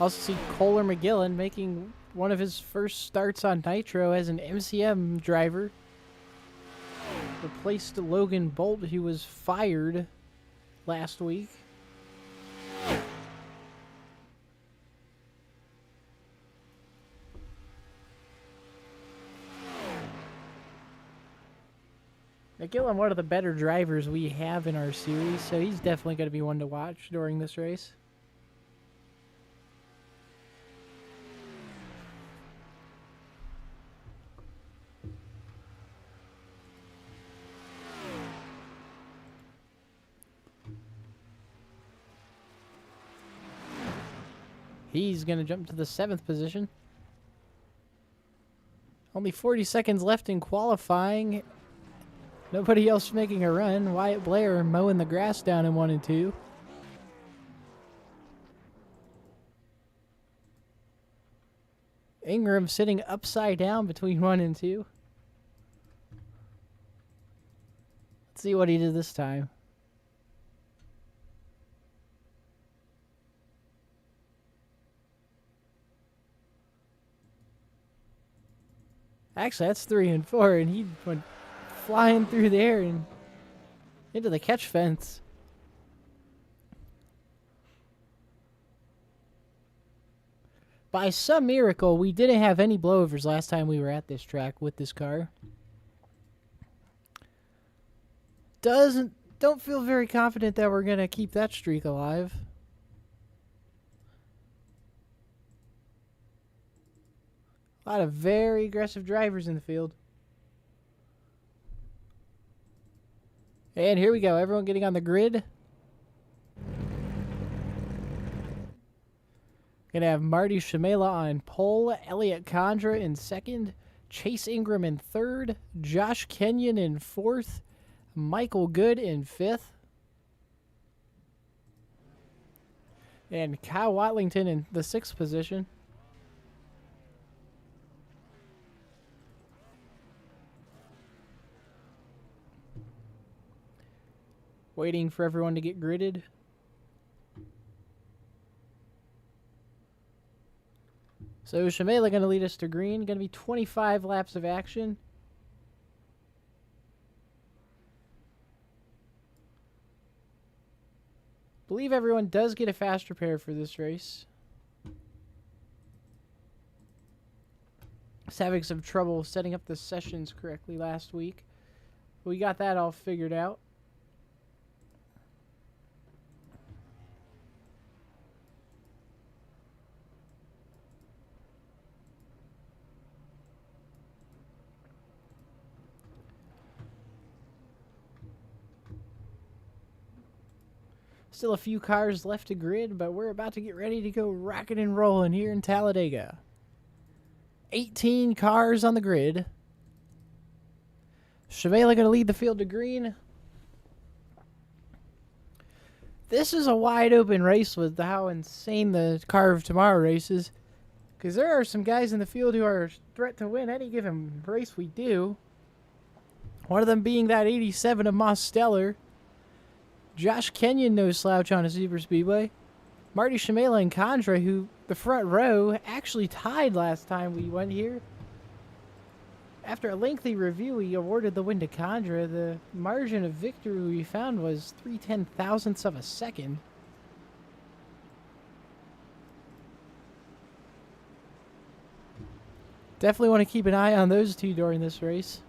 Also see Kohler McGillen making one of his first starts on Nitro as an MCM driver. Replaced Logan Bolt, who was fired last week. McGillen, one of the better drivers we have in our series, so he's definitely going to be one to watch during this race. He's going to jump to the 7th position. Only 40 seconds left in qualifying. Nobody else making a run. Wyatt Blair mowing the grass down in 1 and 2. Ingram sitting upside down between 1 and 2. Let's see what he did this time. Actually, that's 3 and 4, and he went flying through the air and into the catch fence. By some miracle, we didn't have any blowovers last time we were at this track with this car. Don't feel very confident that we're going to keep that streak alive. A lot of very aggressive drivers in the field. And here we go. Everyone getting on the grid. Gonna have Marty Shamela on pole, Elliot Condra in 2nd, Chase Ingram in 3rd, Josh Kenyon in 4th, Michael Good in 5th, and Kyle Watlington in the 6th position. Waiting for everyone to get gridded. So Shamela going to lead us to green. Going to be 25 laps of action. Believe everyone does get a fast repair for this race. Was having some trouble setting up the sessions correctly last week. We got that all figured out. Still a few cars left to grid, but we're about to get ready to go rocking and rolling here in Talladega. 18 cars on the grid. Shamela going to lead the field to green. This is a wide open race with how insane the Car of Tomorrow race is. Because there are some guys in the field who are a threat to win any given race we do. One of them being that 87 of Moss Stellar. Josh Kenyon, no slouch on a super speedway. Marty Shamela and Condra, who the front row actually tied last time we went here. After a lengthy review, we awarded the win to Condra. The margin of victory we found was 3/10,000ths of a second. Definitely want to keep an eye on those two during this race.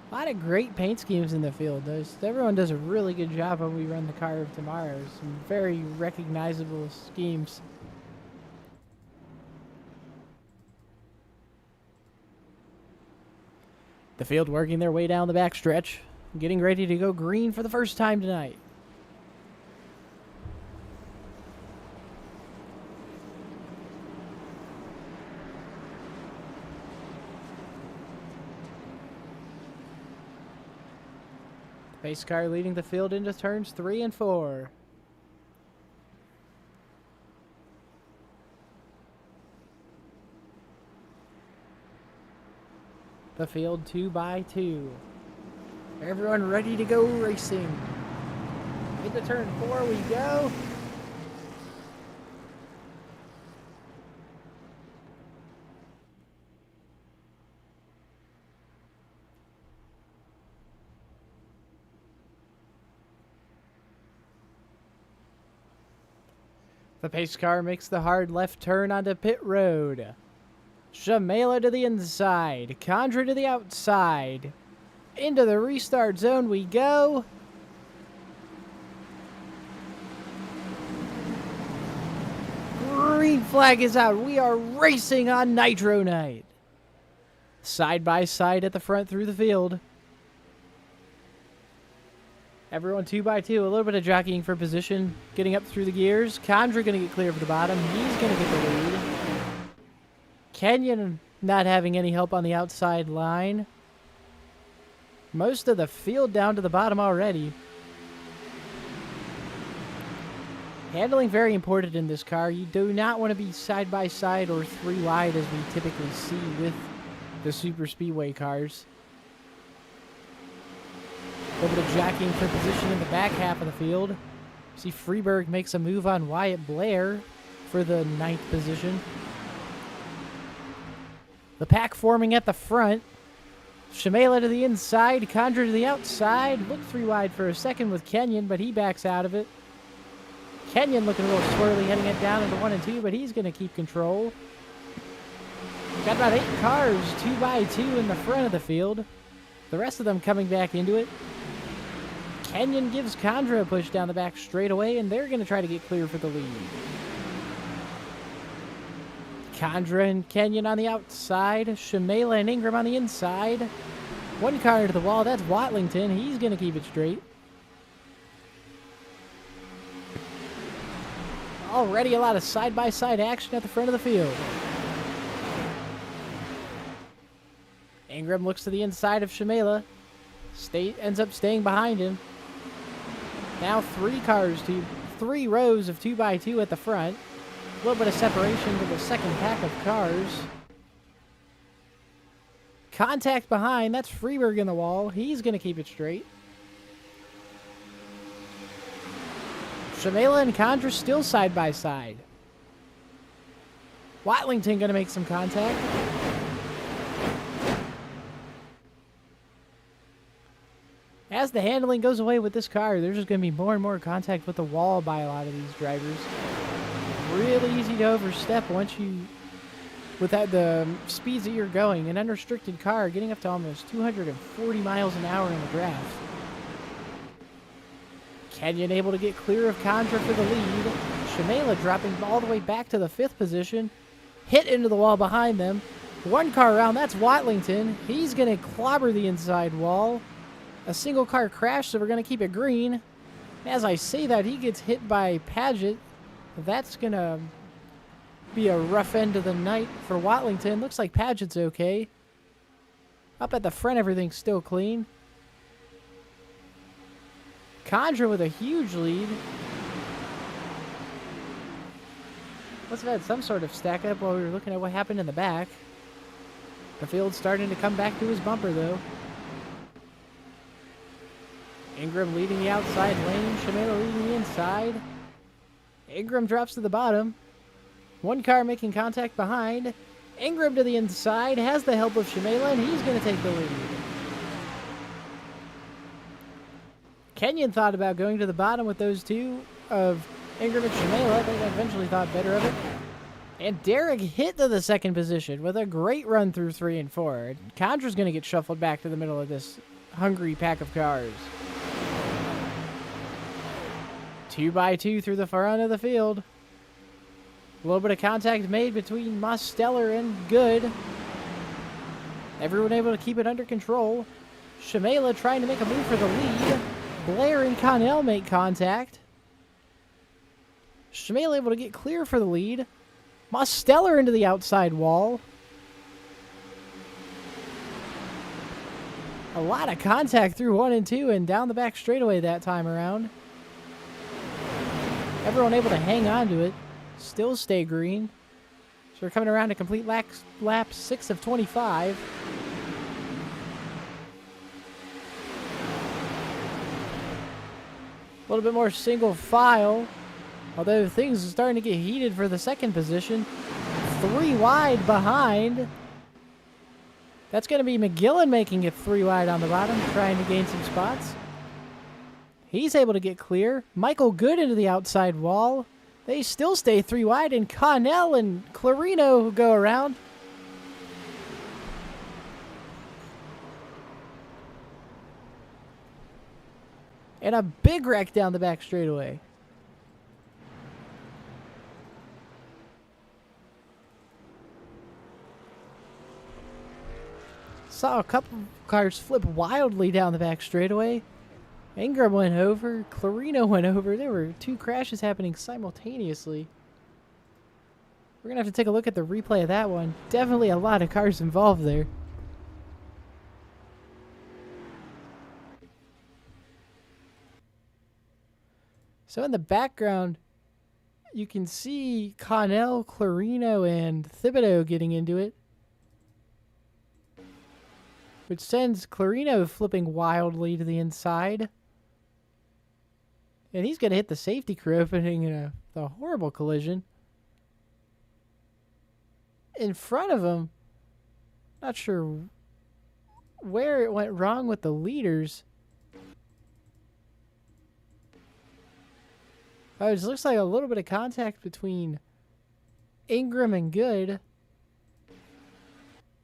A lot of great paint schemes in the field. Everyone does a really good job when we run the Car of Tomorrow. Some very recognizable schemes. The field working their way down the backstretch, getting ready to go green for the first time tonight. Pace car leading the field into turns 3 and 4. the field 2x2. Everyone ready to go racing. Into turn 4 we go. The pace car makes the hard left turn onto pit road. Shamela to the inside. Condra to the outside. Into the restart zone we go. Green flag is out. We are racing on Nitro Night. Side by side at the front through the field. Everyone 2x2, a little bit of jockeying for position, getting up through the gears. Condra going to get clear of the bottom. He's going to get the lead. Kenyon not having any help on the outside line. Most of the field down to the bottom already. Handling very important in this car. You do not want to be side by side or 3 wide as we typically see with the super speedway cars. A little bit of jockeying for position in the back half of the field. See Freeberg makes a move on Wyatt Blair for the 9th position. The pack forming at the front. Shamela to the inside, Condra to the outside. Looked 3 wide for a second with Kenyon, but he backs out of it. Kenyon looking a little swirly, heading it down into 1 and 2, but he's going to keep control. Got about 8 cars, 2x2 in the front of the field. The rest of them coming back into it. Kenyon gives Condra a push down the back straight away, and they're going to try to get clear for the lead. Condra and Kenyon on the outside. Shamela and Ingram on the inside. 1 car to the wall. That's Watlington. He's going to keep it straight. Already a lot of side-by-side action at the front of the field. Ingram looks to the inside of Shamela. Ends up staying behind him. Now 3 rows of 2x2 at the front. A little bit of separation to the second pack of cars. Contact behind. That's Freeberg in the wall. He's going to keep it straight. Shamela and Condra still side by side. Watlington going to make some contact. As the handling goes away with this car, there's just going to be more and more contact with the wall by a lot of these drivers. Really easy to overstep once you, with the speeds that you're going. An unrestricted car getting up to almost 240 miles an hour in the draft. Kenyon able to get clear of Condra for the lead. Shamela dropping all the way back to the 5th position. Hit into the wall behind them. 1 car around, that's Watlington. He's going to clobber the inside wall. A single car crash, so we're going to keep it green. As I say that, he gets hit by Paget. That's going to be a rough end of the night for Watlington. Looks like Paget's okay. Up at the front, everything's still clean. Condra with a huge lead. Must have had some sort of stack up while we were looking at what happened in the back. The field's starting to come back to his bumper, though. Ingram leading the outside lane. Shamela leading the inside. Ingram drops to the bottom. 1 car making contact behind. Ingram to the inside. Has the help of Shamela, and he's going to take the lead. Kenyon thought about going to the bottom with those 2 of Ingram and Shamela, but eventually thought better of it. And Derek hit to the 2nd position with a great run through 3 and 4. Condra's going to get shuffled back to the middle of this hungry pack of cars. 2x2 through the front of the field. A little bit of contact made between Mosteller and Good. Everyone able to keep it under control. Shamela trying to make a move for the lead. Blair and Connell make contact. Shamela able to get clear for the lead. Mosteller into the outside wall. A lot of contact through 1 and 2 and down the back straightaway that time around. Everyone able to hang on to it. Still stay green. So we're coming around to complete lap 6 of 25. A little bit more single file. Although things are starting to get heated for the second position. 3 wide behind. That's going to be McGillen making it 3 wide on the bottom, trying to gain some spots. He's able to get clear. Michael Good into the outside wall. They still stay 3 wide, and Connell and Clarino go around. And a big wreck down the back straightaway. Saw a couple cars flip wildly down the back straightaway. Ingram went over. Clarino went over. There were 2 crashes happening simultaneously. We're going to have to take a look at the replay of that one. Definitely a lot of cars involved there. So in the background, you can see Connell, Clarino, and Thibodeau getting into it, which sends Clarino flipping wildly to the inside. And he's going to hit the safety crew, opening in a horrible collision. In front of him, not sure where it went wrong with the leaders. Oh, it looks like a little bit of contact between Ingram and Good.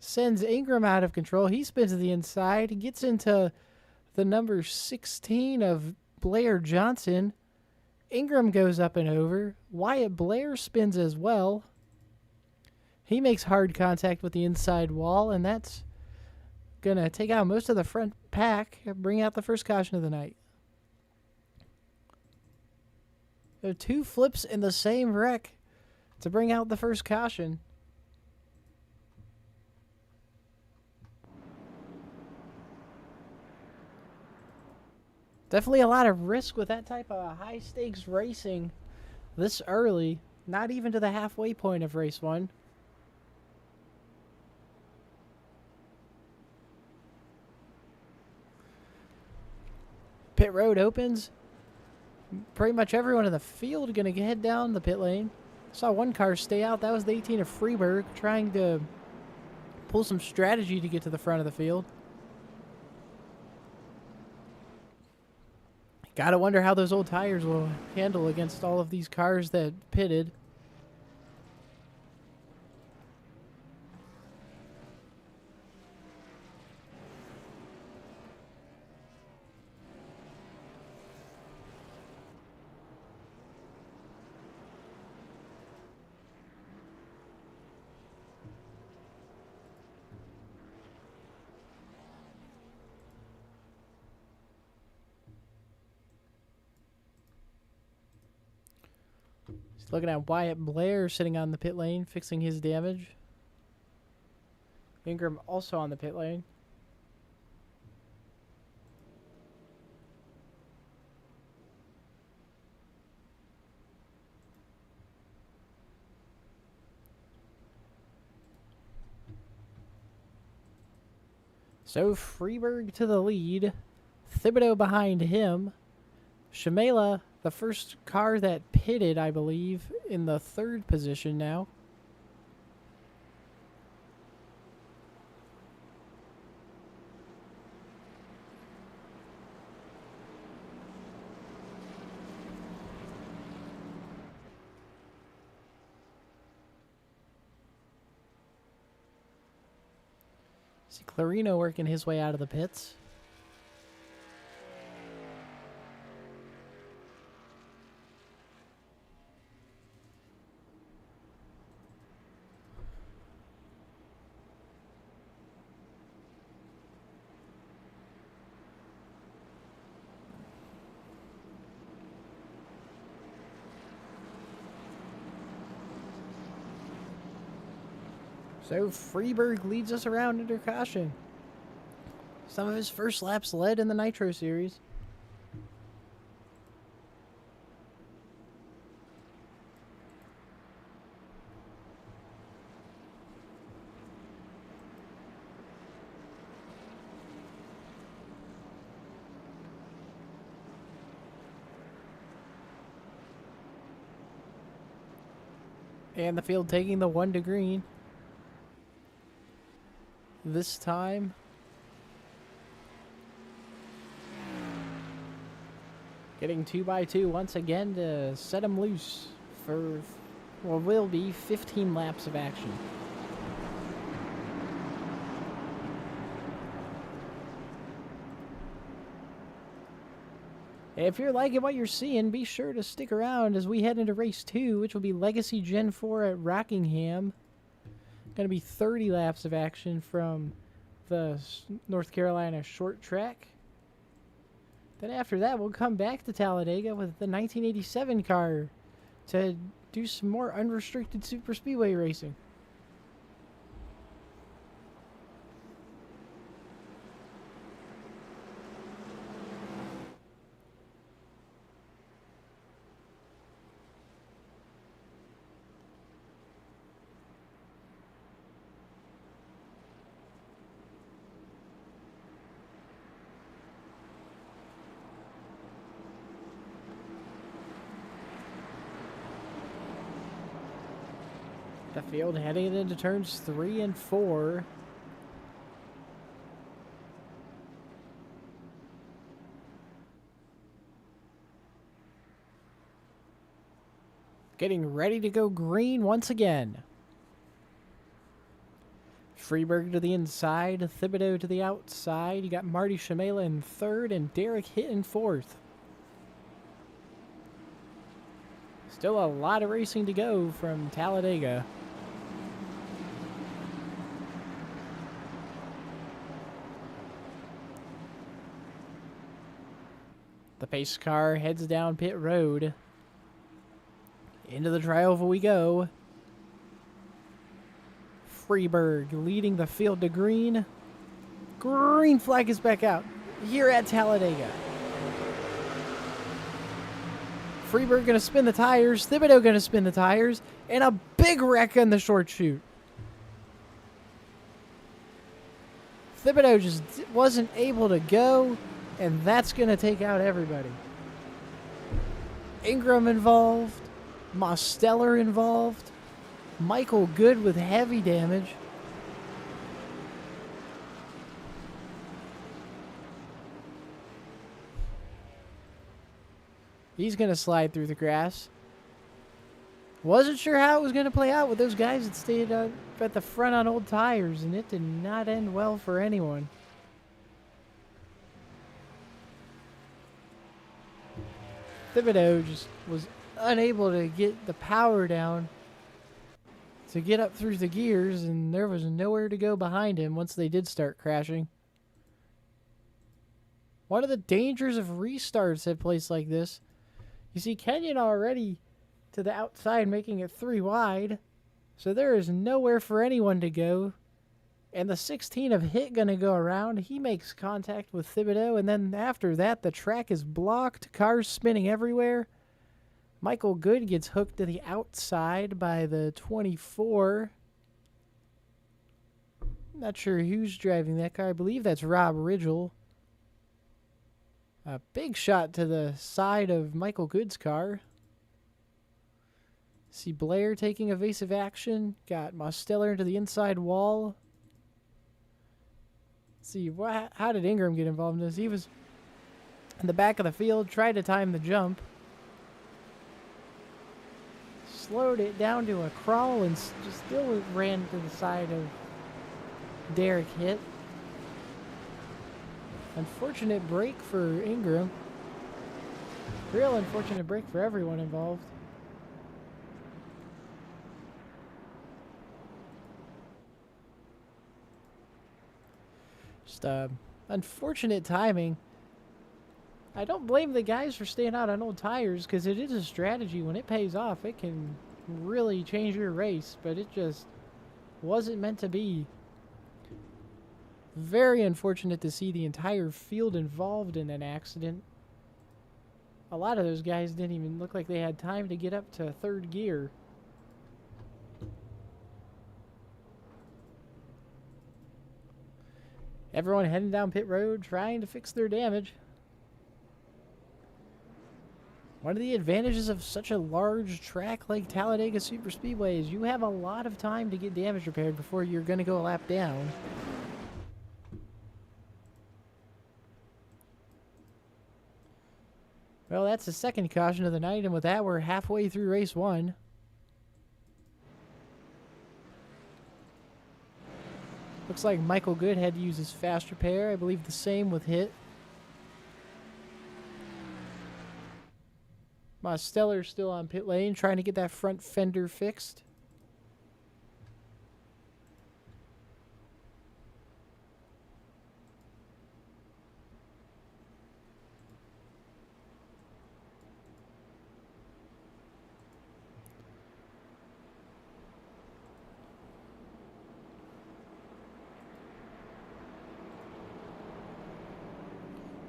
Sends Ingram out of control. He spins to the inside. He gets into the number 16 of Blair Johnson. Ingram goes up and over. Wyatt Blair spins as well. He makes hard contact with the inside wall, and that's going to take out most of the front pack, bring out the first caution of the night. There are 2 flips in the same wreck to bring out the first caution. Definitely a lot of risk with that type of high-stakes racing this early, not even to the halfway point of race 1. Pit road opens. Pretty much everyone in the field going to head down the pit lane. Saw one car stay out. That was the 18 of Freeburg, trying to pull some strategy to get to the front of the field. Gotta wonder how those old tires will handle against all of these cars that pitted. Looking at Wyatt Blair sitting on the pit lane, fixing his damage. Ingram also on the pit lane. So Freeburg to the lead. Thibodeau behind him. Shamela, the first car that pitted, I believe, in the 3rd position now. See Clarino working his way out of the pits. So Freeburg leads us around under caution. Some of his first laps led in the Nitro Series. And the field taking the 1 to green. This time, getting 2x2 once again to set him loose for what will be 15 laps of action. If you're liking what you're seeing, be sure to stick around as we head into race 2, which will be Legacy Gen 4 at Rockingham. Going to be 30 laps of action from the North Carolina short track. Then after that, we'll come back to Talladega with the 1987 car to do some more unrestricted super speedway racing. The field heading into turns 3 and 4. Getting ready to go green once again. Freeberg to the inside, Thibodeau to the outside. You got Marty Shamela in 3rd and Derek Hitt in 4th. Still a lot of racing to go from Talladega. The pace car heads down pit road. Into the tri-oval we go. Freeberg leading the field to green. Green flag is back out here at Talladega. Freeberg going to spin the tires. Thibodeau going to spin the tires. And a big wreck on the short chute. Thibodeau just wasn't able to go. And that's going to take out everybody. Ingram involved. Mosteller involved. Michael Good with heavy damage. He's going to slide through the grass. Wasn't sure how it was going to play out with those guys that stayed at the front on old tires, and it did not end well for anyone. Thibodeau just was unable to get the power down to get up through the gears, and there was nowhere to go behind him once they did start crashing. One of the dangers of restarts at a place like this, you see Kenyon already to the outside making it 3 wide, so there is nowhere for anyone to go. And the 16 of Hitt going to go around. He makes contact with Thibodeau, and then after that, the track is blocked. Cars spinning everywhere. Michael Good gets hooked to the outside by the 24. Not sure who's driving that car. I believe that's Rob Ridgel. A big shot to the side of Michael Good's car. See Blair taking evasive action. Got Mosteller into the inside wall. See, how did Ingram get involved in this? He was in the back of the field, tried to time the jump. Slowed it down to a crawl and just still ran to the side of Derek Hitt. Unfortunate break for Ingram. Real unfortunate break for everyone involved. Just unfortunate timing. I don't blame the guys for staying out on old tires because it is a strategy. When it pays off, it can really change your race, but it just wasn't meant to be. Very unfortunate to see the entire field involved in an accident. A lot of those guys didn't even look like they had time to get up to 3rd gear. Everyone heading down pit road trying to fix their damage. One of the advantages of such a large track like Talladega Superspeedway is you have a lot of time to get damage repaired before you're going to go a lap down. Well, that's the second caution of the night, and with that, we're halfway through race 1. Looks like Michael Good had to use his fast repair. I believe the same with Hit. Mosteller's still on pit lane, trying to get that front fender fixed.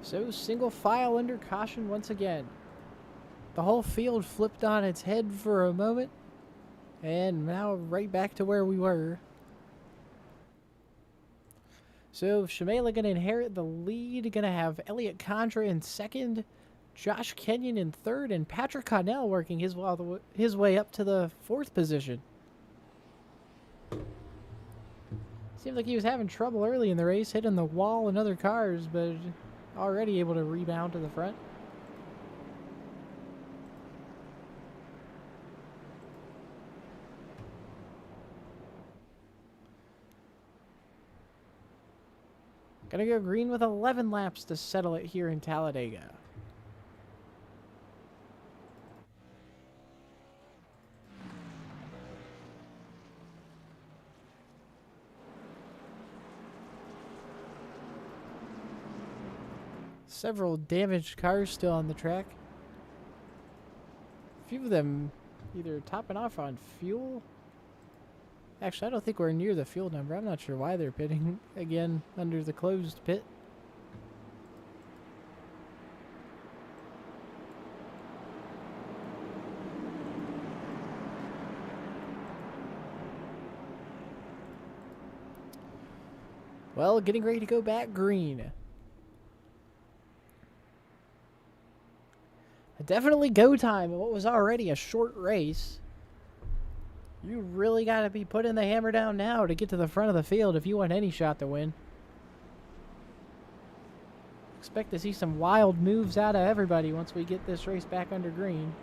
So, single file under caution once again. The whole field flipped on its head for a moment, and now right back to where we were. So, Shimela going to inherit the lead, going to have Elliot Condra in second, Josh Kenyon in third, and Patrick Connell working his way up to the fourth position. Seemed like he was having trouble early in the race, hitting the wall and other cars, but already able to rebound to the front. Gonna go green with 11 laps to settle it here in Talladega. Several damaged cars still on the track. A few of them either topping off on fuel. Actually, I don't think we're near the fuel number. I'm not sure why they're pitting again under the closed pit. Well, getting ready to go back green. Definitely go time in what was already a short race. You really got to be putting the hammer down now to get to the front of the field if you want any shot to win. Expect to see some wild moves out of everybody once we get this race back under green.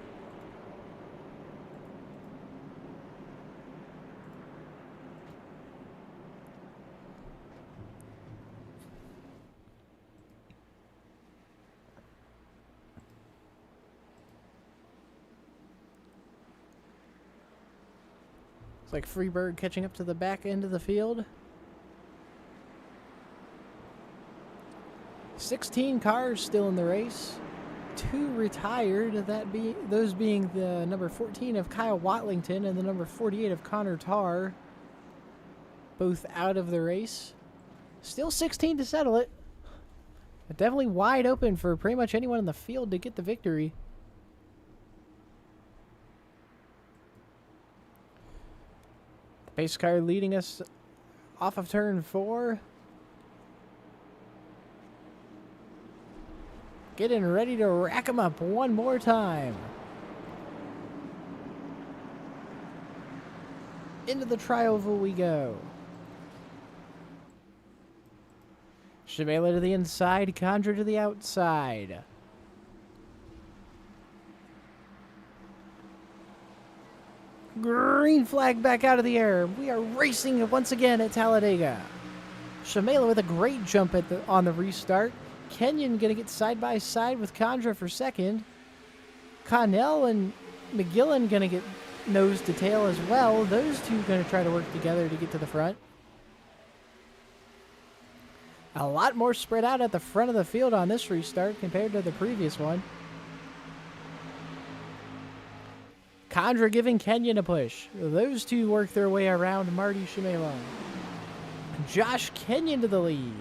It's like Freebird catching up to the back end of the field. 16 cars still in the race. 2 retired, those being the number 14 of Kyle Watlington and the number 48 of Connor Tarr. Both out of the race. Still 16 to settle it. But definitely wide open for pretty much anyone in the field to get the victory. Pace car leading us off of turn 4. Getting ready to rack them up one more time. Into the tri-oval we go. Shimela to the inside, Condra to the outside. Green flag back out of the air. We are racing once again at Talladega. Shimela with a great jump on the restart. Kenyon going to get side by side with Condra for second. Connell and McGillen going to get nose to tail as well. Those two going to try to work together to get to the front. A lot more spread out at the front of the field on this restart compared to the previous one. Condra giving Kenyon a push. Those two work their way around Marty Shimela. Josh Kenyon to the lead.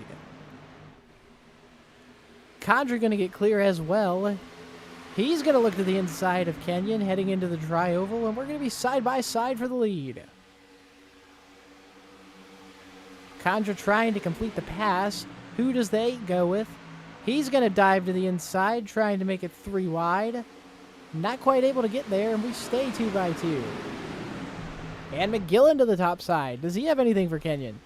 Condra going to get clear as well. He's going to look to the inside of Kenyon heading into the tri-oval, and we're going to be side by side for the lead. Condra trying to complete the pass. Who does they go with? He's going to dive to the inside, trying to make it 3 wide. Not quite able to get there, and we stay 2 by 2. And McGillen to the top side. Does he have anything for Kenyon?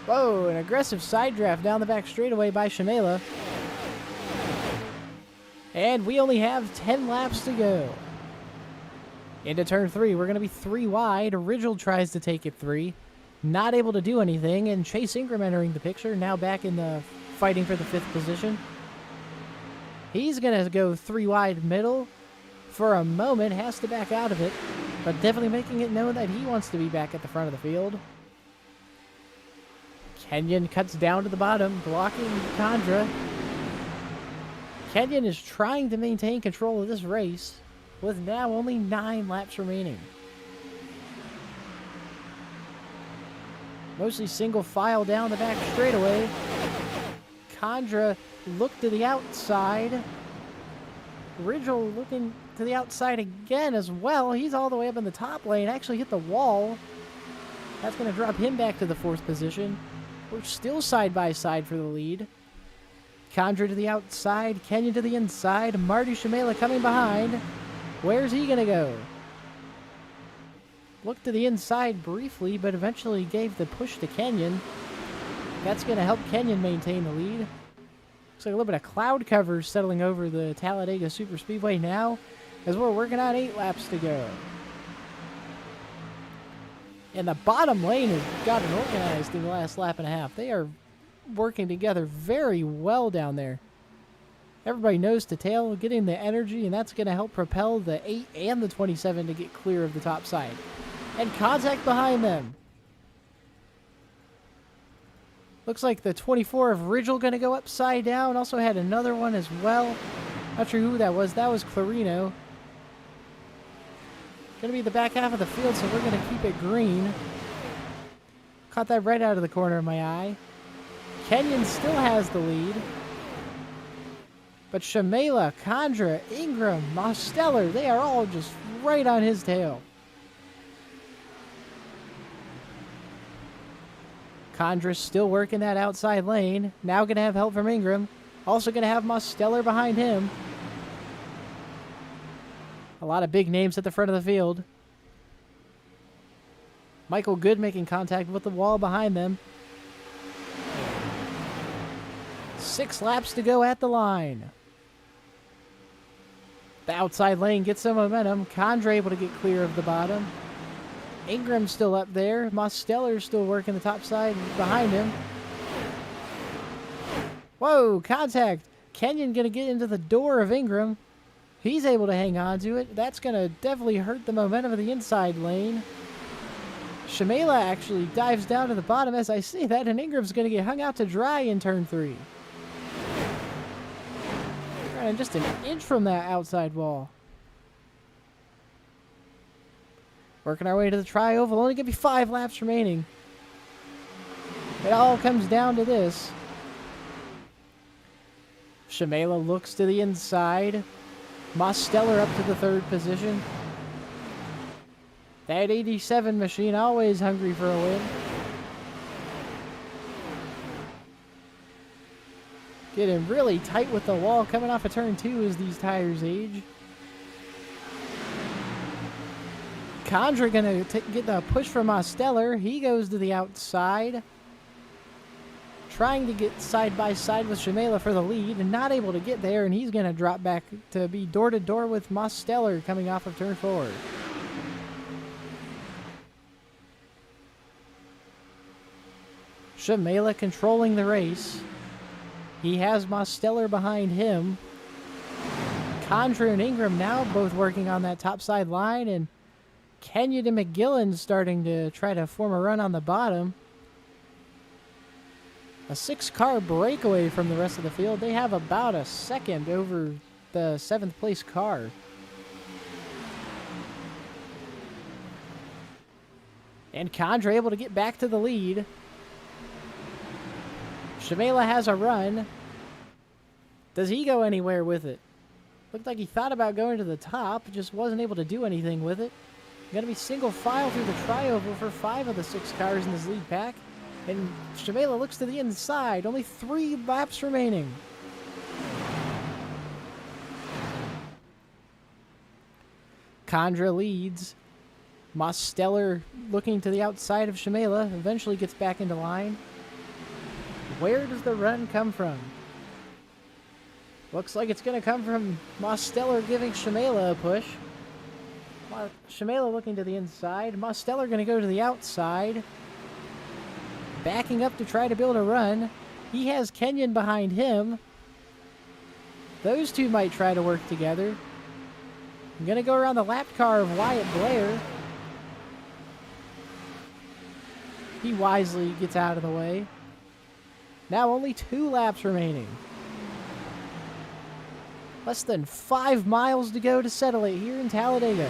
Whoa, an aggressive side draft down the back straightaway by Shamela. And we only have 10 laps to go. Into turn 3, we're going to be 3 wide. Rigel tries to take it 3. Not able to do anything, and Chase Ingram entering the picture, now back in the fighting for the 5th position. He's going to go 3 wide middle for a moment, has to back out of it, but definitely making it known that he wants to be back at the front of the field. Kenyon cuts down to the bottom, blocking Condra. Kenyon is trying to maintain control of this race with now only 9 laps remaining. Mostly single file down the back straightaway. Condra looked to the outside. Rigel looking to the outside again as well. He's all the way up in the top lane. Actually hit the wall. That's going to drop him back to the 4th position. We're still side by side for the lead. Condra to the outside. Kenyon to the inside. Marty Shamela coming behind. Where's he going to go? Looked to the inside briefly, but eventually gave the push to Kenyon. That's going to help Kenyon maintain the lead. Looks like a little bit of cloud cover settling over the Talladega Superspeedway now, as we're working on 8 laps to go. And the bottom lane has gotten organized in the last lap and a half. They are working together very well down there. Everybody nose to tail, getting the energy, and that's going to help propel the 8 and the 27 to get clear of the top side. And contact behind them. Looks like the 24 of Rigel going to go upside down. Also had another one as well. Not sure who that was. That was Clarino. Going to be the back half of the field, so we're going to keep it green. Caught that right out of the corner of my eye. Kenyon still has the lead. But Shamela, Condra, Ingram, Mosteller, they are all just right on his tail. Condra's still working that outside lane. Now going to have help from Ingram. Also going to have Mosteller behind him. A lot of big names at the front of the field. Michael Good making contact with the wall behind them. 6 laps to go at the line. The outside lane gets some momentum. Condra able to get clear of the bottom. Ingram's still up there. Mosteller's still working the top side behind him. Whoa, contact. Kenyon going to get into the door of Ingram. He's able to hang on to it. That's going to definitely hurt the momentum of the inside lane. Shamela actually dives down to the bottom as I see that, and Ingram's going to get hung out to dry in turn 3. Running just an inch from that outside wall. Working our way to the tri-oval. Only going to be 5 laps remaining. It all comes down to this. Shamela looks to the inside. Mosteller up to the 3rd position. That 87 machine always hungry for a win. Getting really tight with the wall coming off of turn 2 as these tires age. Condra going to get the push from Mosteller. He goes to the outside. Trying to get side by side with Shamela for the lead and not able to get there, and he's going to drop back to be door to door with Mosteller coming off of turn 4. Shamela controlling the race. He has Mosteller behind him. Condra and Ingram now both working on that top side line, and Kenyon and McGillen starting to try to form a run on the bottom. A 6-car breakaway from the rest of the field. They have about a second over the 7th place car. And Condra able to get back to the lead. Shamela has a run. Does he go anywhere with it? Looked like he thought about going to the top, just wasn't able to do anything with it. Going to be single file through the tri-oval for 5 of the 6 cars in this lead pack. And Shamela looks to the inside. Only 3 laps remaining. Condra leads. Mosteller looking to the outside of Shamela, eventually gets back into line. Where does the run come from? Looks like it's going to come from Mosteller giving Shamela a push. Shamela looking to the inside. Mosteller going to go to the outside. Backing up to try to build a run. He has Kenyon behind him. Those two might try to work together. I'm going to go around the lap car of Wyatt Blair. He wisely gets out of the way. Now only 2 laps remaining. Less than 5 miles to go to settle it here in Talladega.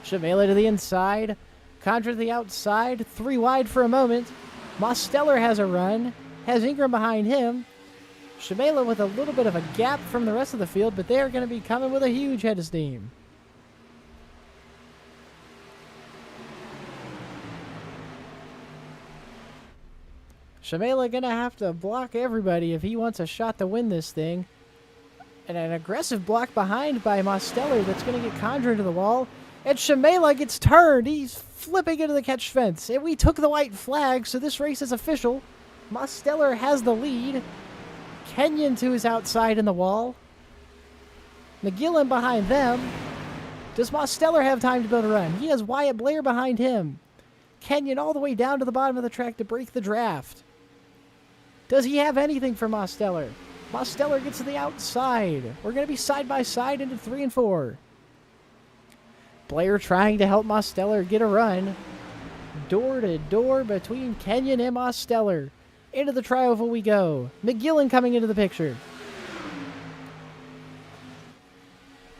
Shamela to the inside. Condra to the outside. 3 wide for a moment. Mosteller has a run. Has Ingram behind him. Shamela with a little bit of a gap from the rest of the field, but they're going to be coming with a huge head of steam. Shamela going to have to block everybody if he wants a shot to win this thing. And an aggressive block behind by Mosteller that's going to get Condra into the wall. And Shamela gets turned. He's flipping into the catch fence. And we took the white flag, so this race is official. Mosteller has the lead. Kenyon to his outside in the wall. McGillen behind them. Does Mosteller have time to build a run? He has Wyatt Blair behind him. Kenyon all the way down to the bottom of the track to break the draft. Does he have anything for Mosteller? Mosteller gets to the outside. We're going to be side by side into 3 and 4. Blair trying to help Mosteller get a run. Door to door between Kenyon and Mosteller. Into the trioval we go. McGillen coming into the picture.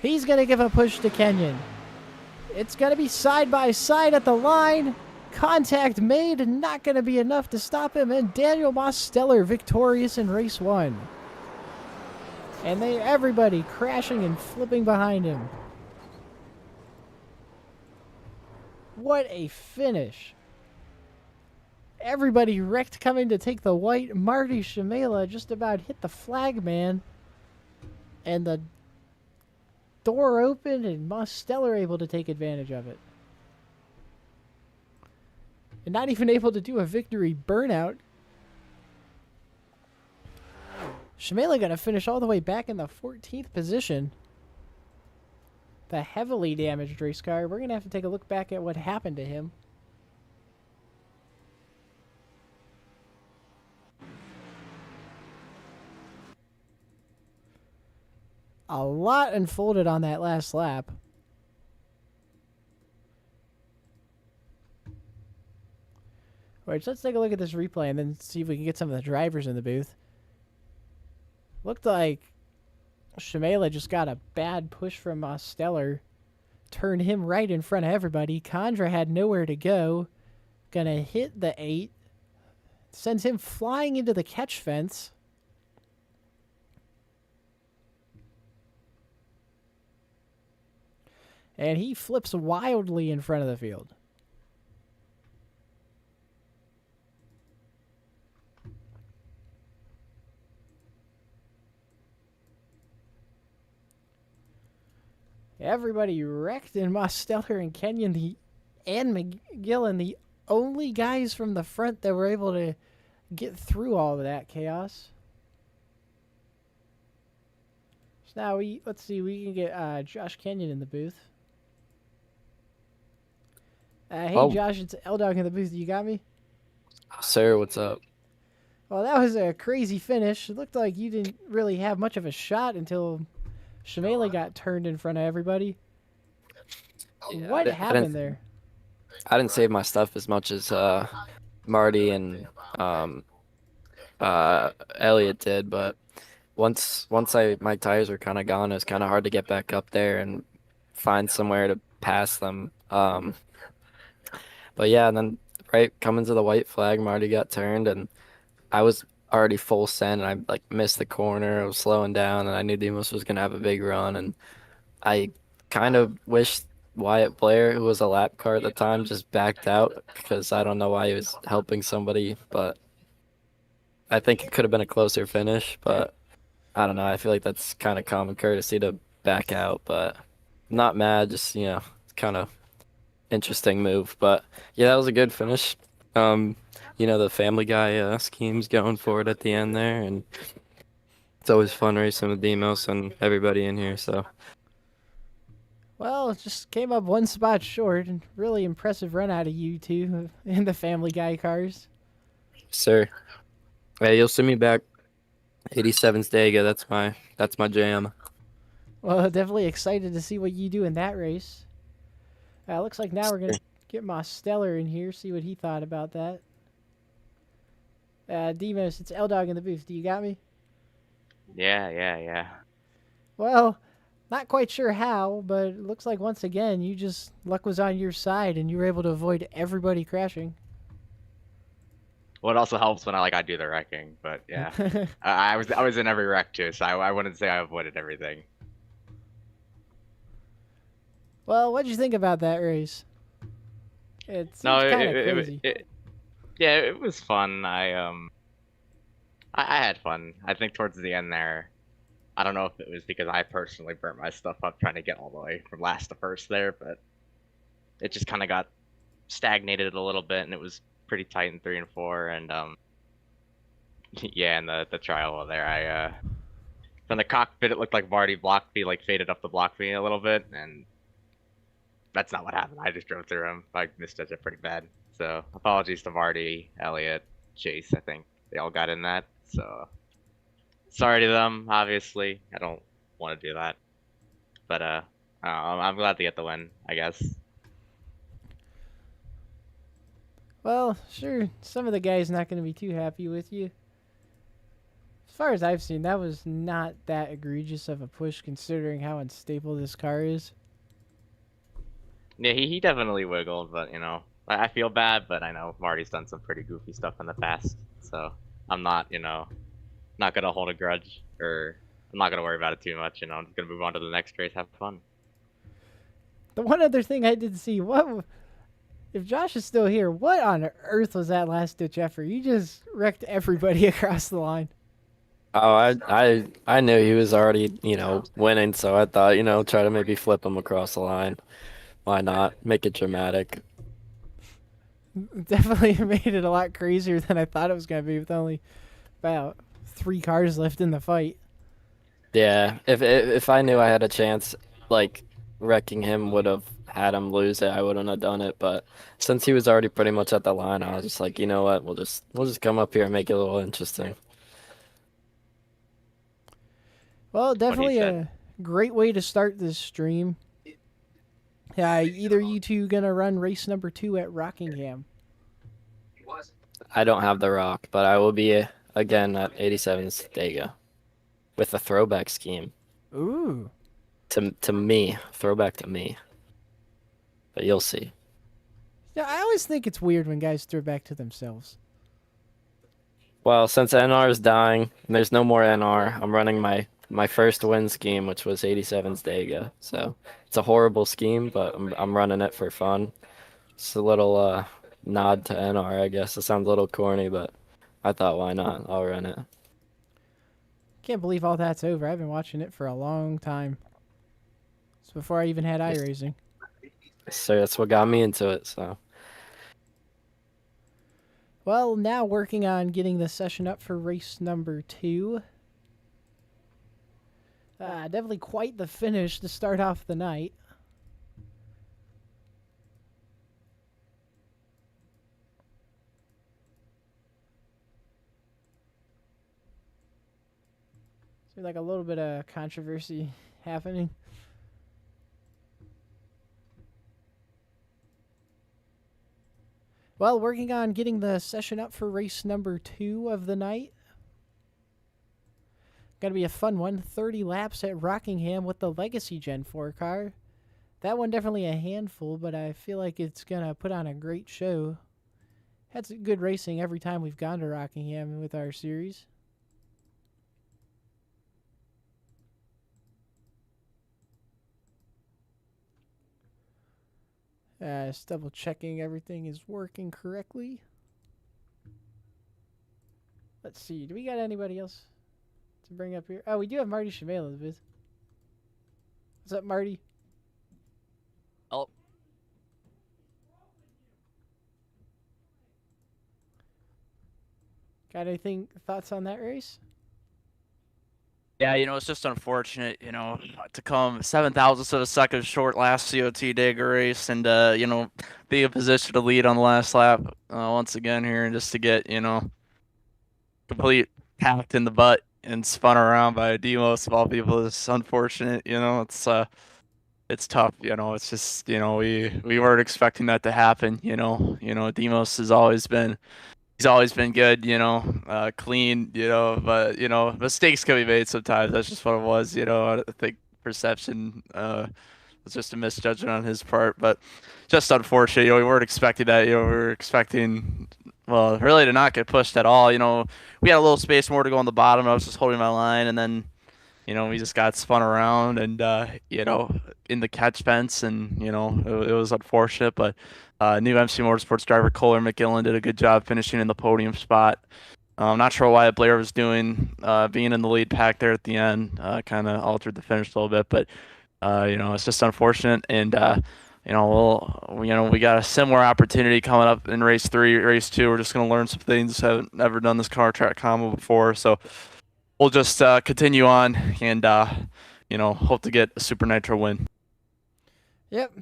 He's going to give a push to Kenyon. It's going to be side by side at the line. Contact made, not going to be enough to stop him. And Daniel Mosteller victorious in race 1. And everybody crashing and flipping behind him. What a finish. Everybody wrecked coming to take the white. Marty Shamela just about hit the flag man. And the door opened and Mosteller able to take advantage of it. And not even able to do a victory burnout. Shamela going to finish all the way back in the 14th position. The heavily damaged race car. We're going to have to take a look back at what happened to him. A lot unfolded on that last lap. Alright, so let's take a look at this replay and then see if we can get some of the drivers in the booth. Looked like Shamela just got a bad push from Mosteller. Turned him right in front of everybody. Condra had nowhere to go. Gonna hit the 8. Sends him flying into the catch fence. And he flips wildly in front of the field. Everybody wrecked in Mosteller and Kenyon and McGillen, the only guys from the front that were able to get through all of that chaos. So now let's see, we can get Josh Kenyon in the booth. Hey, Josh, it's LDogg in the booth. You got me? Sir, what's up? Well, that was a crazy finish. It looked like you didn't really have much of a shot until Shamela got turned in front of everybody. Yeah, what happened there? I didn't save my stuff as much as Marty and Elliot did, but once my tires were kind of gone, it was kind of hard to get back up there and find somewhere to pass them. But yeah, and then right coming to the white flag, Marty got turned, and I was already full send, and I missed the corner. I was slowing down, and I knew Demos was gonna have a big run, and I kind of wished Wyatt Blair, who was a lap car at the time, just backed out because I don't know why he was helping somebody, but I think it could have been a closer finish, but I don't know. I feel like that's kind of common courtesy to back out, but not mad, just it's kind of interesting move. But yeah, that was a good finish. Um, the Family Guy scheme's going for it at the end there, and it's always fun racing with Demos and everybody in here. So, Well, it just came up one spot short, and really impressive run out of you two in the Family Guy cars. sir, hey, you'll see me back 87's Dega. That's my jam. Well, definitely excited to see what you do in that race. Looks like now we're gonna get Mosteller in here, see what he thought about that. Demos, it's LDogg in the booth. Do you got me? Yeah. Well, not quite sure how, but it looks like once again you just luck was on your side and you were able to avoid everybody crashing. Well, it also helps when I do the wrecking, but yeah, I was in every wreck too, so I wouldn't say I avoided everything. Well, what'd you think about that race? It No, seems kind of crazy. yeah, it was fun. I had fun. I think towards the end there, I don't know if it was because I personally burnt my stuff up trying to get all the way from last to first there, but it just kind of got stagnated a little bit, and it was pretty tight in 3 and 4, and yeah, and the trial there, from the cockpit it looked like Marty blocked me, like faded up to block me a little bit, and that's not what happened. I just drove through him. I misjudged it pretty bad. So apologies to Marty, Elliot, Chase. I think they all got in that. So sorry to them. Obviously, I don't want to do that, but I'm glad to get the win, I guess. Well, sure, some of the guys not going to be too happy with you. As far as I've seen, that was not that egregious of a push considering how unstable this car is. Yeah, he definitely wiggled, but I feel bad, but I know Marty's done some pretty goofy stuff in the past, so I'm not not gonna hold a grudge, or I'm not gonna worry about it too much. I'm just gonna move on to the next race, have fun. The one other thing I did see, what if Josh is still here? What on earth was that last ditch effort? You just wrecked everybody across the line. Oh, I knew he was already, winning, so I thought, try to maybe flip him across the line. Why not? Make it dramatic. Definitely made it a lot crazier than I thought it was going to be with only about 3 cars left in the fight. Yeah, if I knew I had a chance, like wrecking him would have had him lose it, I wouldn't have done it. But since he was already pretty much at the line, I was just like, you know what? We'll just come up here and make it a little interesting. Well, definitely a great way to start this stream. Either you two going to run race number 2 at Rockingham? I don't have the rock, but I will be again at 87's Dega with a throwback scheme. Ooh. To me, throwback to me. But you'll see. Yeah, I always think it's weird when guys throw back to themselves. Well, since NR is dying and there's no more NR, I'm running my first win scheme, which was 87's Dega. So it's a horrible scheme, but I'm running it for fun. It's a little nod to NR, I guess. It sounds a little corny, but I thought, why not? I'll run it. Can't believe all that's over. I've been watching it for a long time. It's before I even had iRacing. So that's what got me into it. So. Well, now working on getting the session up for race number 2. Definitely quite the finish to start off the night. Seems like a little bit of controversy happening. Well, working on getting the session up for race number 2 of the night. Gonna be a fun one. 30 laps at Rockingham with the Legacy Gen 4 car. That one definitely a handful, but I feel like it's gonna put on a great show. Had some good racing every time we've gone to Rockingham with our series. Just double checking everything is working correctly. Let's see. Do we got anybody else to bring up here? Oh, we do have Marty Shimela in the booth. What's up, Marty? Oh, Got anything thoughts on that race? yeah, it's just unfortunate, to come 7 thousandths of a second short last Talladega race and, be in position to lead on the last lap once again here and just to get, complete packed in the butt and spun around by Demos of all people is unfortunate. It's tough. It's just we weren't expecting that to happen. Demos has always been he's always been good. Clean. But mistakes can be made sometimes. That's just what it was. I think perception was just a misjudgment on his part, but just unfortunate. We weren't expecting that. We were expecting, well, really to not get pushed at all. We had a little space more to go on the bottom. I was just holding my line, and then, we just got spun around and, in the catch fence, and, it was unfortunate, but new MC Motorsports driver Kohler McGillen did a good job finishing in the podium spot. I'm not sure why Blair was doing, being in the lead pack there at the end, kind of altered the finish a little bit, but it's just unfortunate, and we got a similar opportunity coming up in race 3, race 2. We're just gonna learn some things. Haven't never done this car track combo before, so we'll just continue on and hope to get a Super Nitro win. Yep.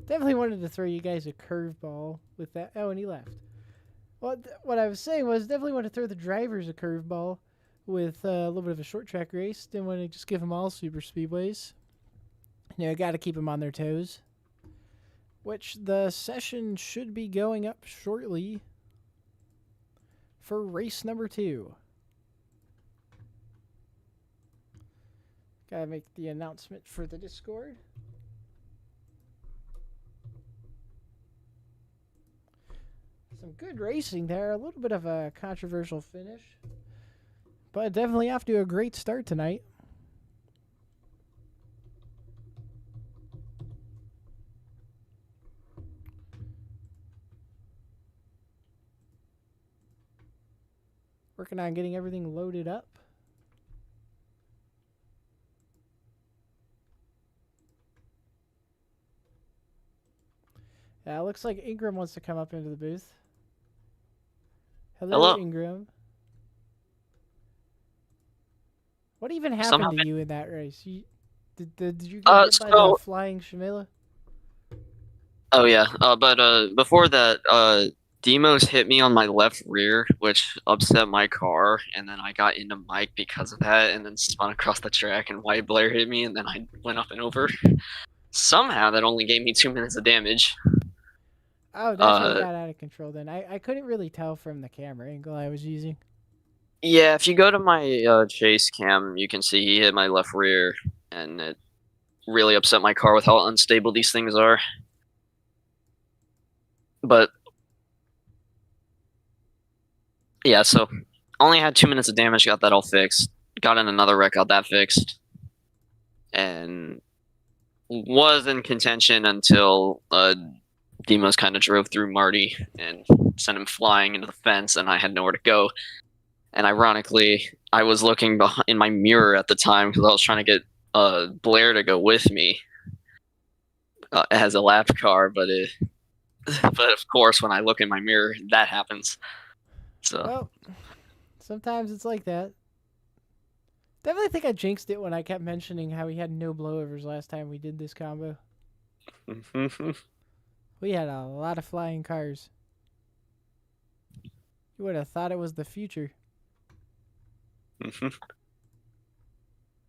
Definitely wanted to throw you guys a curveball with that. Oh, and he left. Well, what I was saying was definitely want to throw the drivers a curveball with a little bit of a short track race. Didn't want to just give them all super speedways. Got to keep them on their toes. Which the session should be going up shortly for race number 2. Gotta make the announcement for the Discord. Some good racing there. A little bit of a controversial finish. But definitely off to a great start tonight. Working on getting everything loaded up. Yeah, it looks like Ingram wants to come up into the booth. Hello. Ingram. What even happened to you in that race? Did you get hit by the flying Shamila? Oh yeah, but before that, Demos hit me on my left rear, which upset my car, and then I got into Mike because of that, and then spun across the track, and White Blair hit me, and then I went up and over. Somehow that only gave me 2 minutes of damage. Oh, that's how it got out of control then. I couldn't really tell from the camera angle I was using. Yeah, if you go to my chase cam, you can see he hit my left rear, and it really upset my car with how unstable these things are. But yeah, so only had 2 minutes of damage, got that all fixed. Got in another wreck, got that fixed. And was in contention until Demos kind of drove through Marty and sent him flying into the fence, and I had nowhere to go. And ironically, I was looking in my mirror at the time because I was trying to get Blair to go with me as a lap car, but of course, when I look in my mirror, that happens. So. Well, sometimes it's like that. Definitely think I jinxed it when I kept mentioning how we had no blowovers last time we did this combo. We had a lot of flying cars. You would have thought it was the future.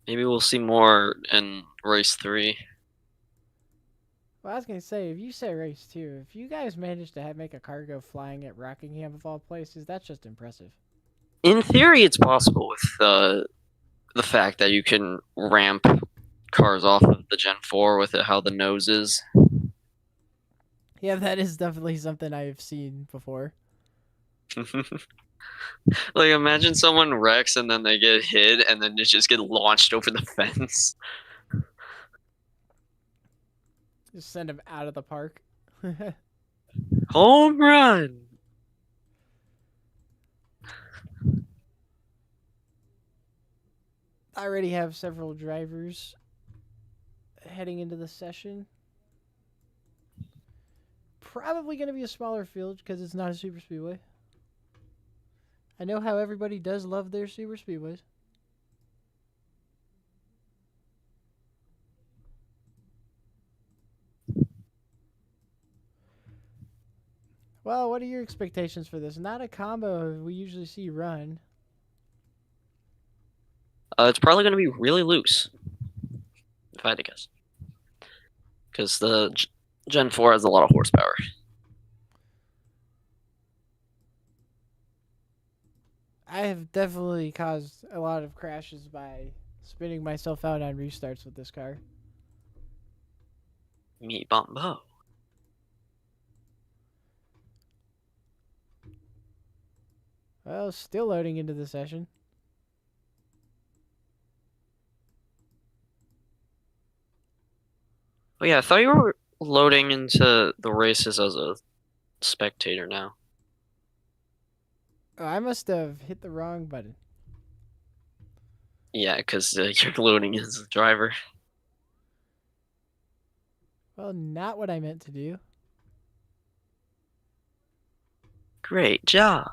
Maybe we'll see more in race 3. Well, I was going to say, if you say race 2, if you guys managed to make a car go flying at Rockingham of all places, that's just impressive. In theory, it's possible with the fact that you can ramp cars off of the Gen 4 with how the nose is. Yeah, that is definitely something I've seen before. Like, imagine someone wrecks and then they get hit and then they just get launched over the fence. Just send them out of the park. Home run! I already have several drivers heading into the session. probably going to be a smaller field because it's not a super speedway. I know how everybody does love their super speedways. Well, what are your expectations for this? Not a combo we usually see run. It's probably going to be really loose, if I had to guess. Because the Gen 4 has a lot of horsepower. I have definitely caused a lot of crashes by spinning myself out on restarts with this car. Me bombo. Well, still loading into the session. Oh yeah, I thought you were loading into the races as a spectator now. Oh, I must have hit the wrong button. Yeah, because you're loading as a driver. Well, not what I meant to do. Great job.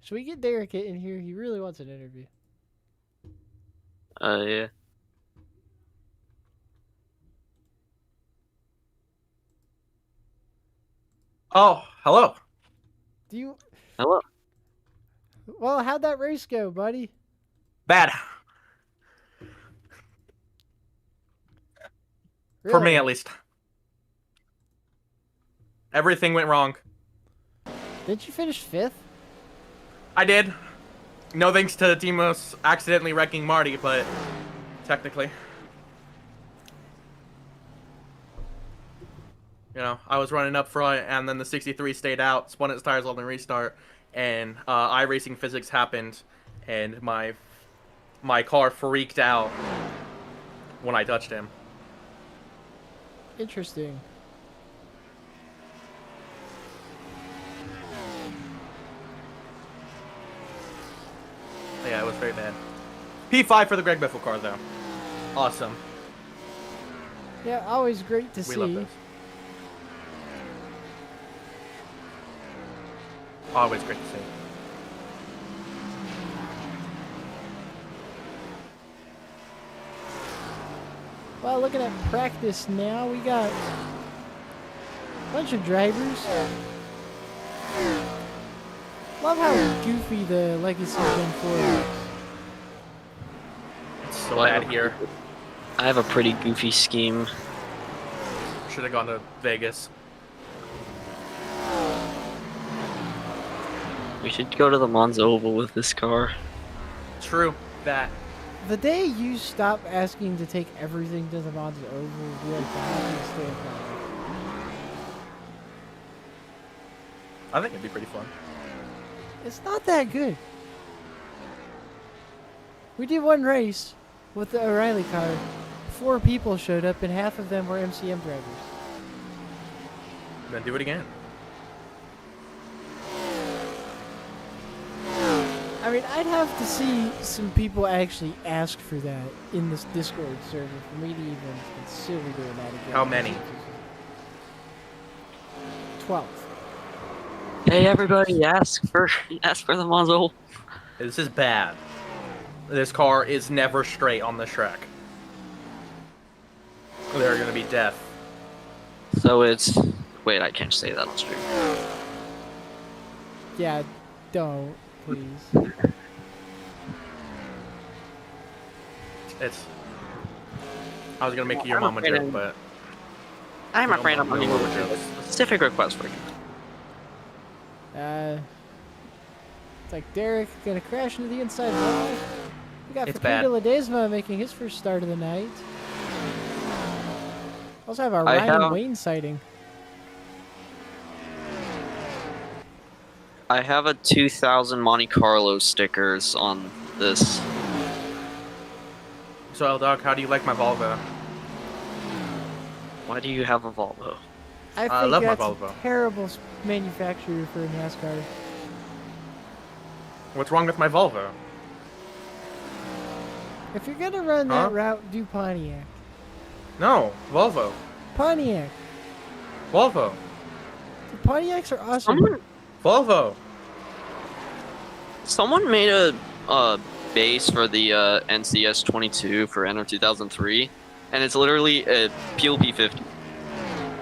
Should we get Derek in here? He really wants an interview. Yeah. Oh, hello. Do you... Hello. Well, how'd that race go, buddy? Bad. For me, Really? at least. Everything went wrong. Didn't you finish 5th? I did. No thanks to Demos accidentally wrecking Marty, but technically. You know, I was running up front, and then the 63 stayed out, spun its tires on the restart, and iRacing physics happened, and my car freaked out when I touched him. Interesting. Yeah, it was very bad. P5 for the Greg Biffle car, though. Awesome. Yeah, always great to We see. love this. Always great to see. Well, looking at practice now, we got a bunch of drivers. Love how goofy the Legacy Gen 4 is. It's so Well, bad here. I have a pretty goofy scheme. Should have gone to Vegas. We should go to the Monza Oval with this car. True. That. The day you stop asking to take everything to the Monza Oval will be like the happiest day of my life. I think it'd be pretty fun. It's not that good. We did one race with the O'Reilly car. 4 people showed up and half of them were MCM drivers. Then do it again. I mean, I'd have to see some people actually ask for that in this Discord server for me to even consider doing that again. How many? 12. Hey everybody, ask for the Monza Oval. This is bad. This car is never straight on the track. They're gonna be deaf. So it's... Wait, I can't say that on stream. Yeah, don't, please. It's. I was gonna make your I'm mama afraid joke, I'm- but I'm afraid I'm No, going no, to no, do no. a specific request for you. It's like Derek gonna crash into the inside wall. We got It's Facundo bad. Ledesma making his first start of the night. Also have our I Ryan have- Wayne sighting. I have a 2000 Monte Carlo stickers on this. so LDogg, how do you like my Volvo? Why do you have a Volvo? I I think love my that's a Volvo. terrible manufacturer for a NASCAR. What's wrong with my Volvo? If you're gonna run Huh? that route, do Pontiac. No, Volvo. Pontiac. Volvo. The Pontiacs are awesome. Volvo. Someone made a base for the NCS 22 for NR 2003, and it's literally a PLP 50.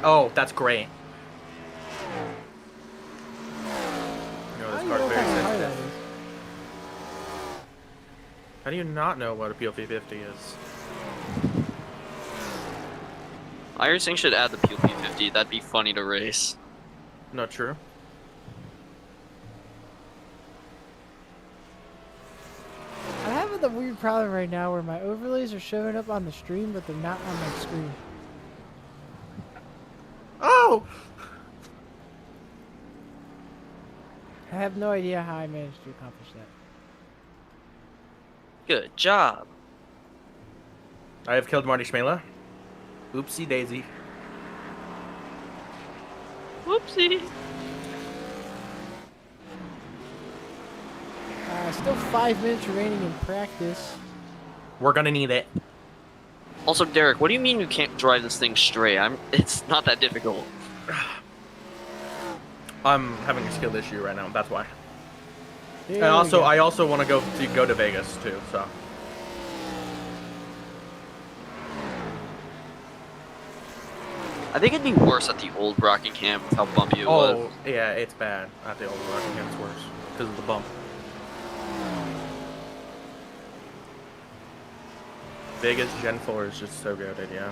Oh, that's great. No, I this don't car's know very what kind of car that sensitive. is. How do you not know what a PLP 50 is? iRacing should add the PLP 50. That'd be funny to race. Not true. I'm having the weird problem right now where my overlays are showing up on the stream, but they're not on my screen. Oh! I have no idea how I managed to accomplish that. Good job. I have killed Marty Schmela. Oopsie daisy. Whoopsie. Still 5 minutes remaining in practice. We're gonna need it. Also, Derek, what do you mean you can't drive this thing straight? It's not that difficult. I'm having a skill issue right now. That's why. There And also, we go. I also want to go to Vegas too. So. I think it'd be worse at the old Rockingham with how bumpy it was. Oh, yeah, it's bad. At the old Rockingham, it's worse because of the bump. Vegas Gen 4 is just so goated, yeah.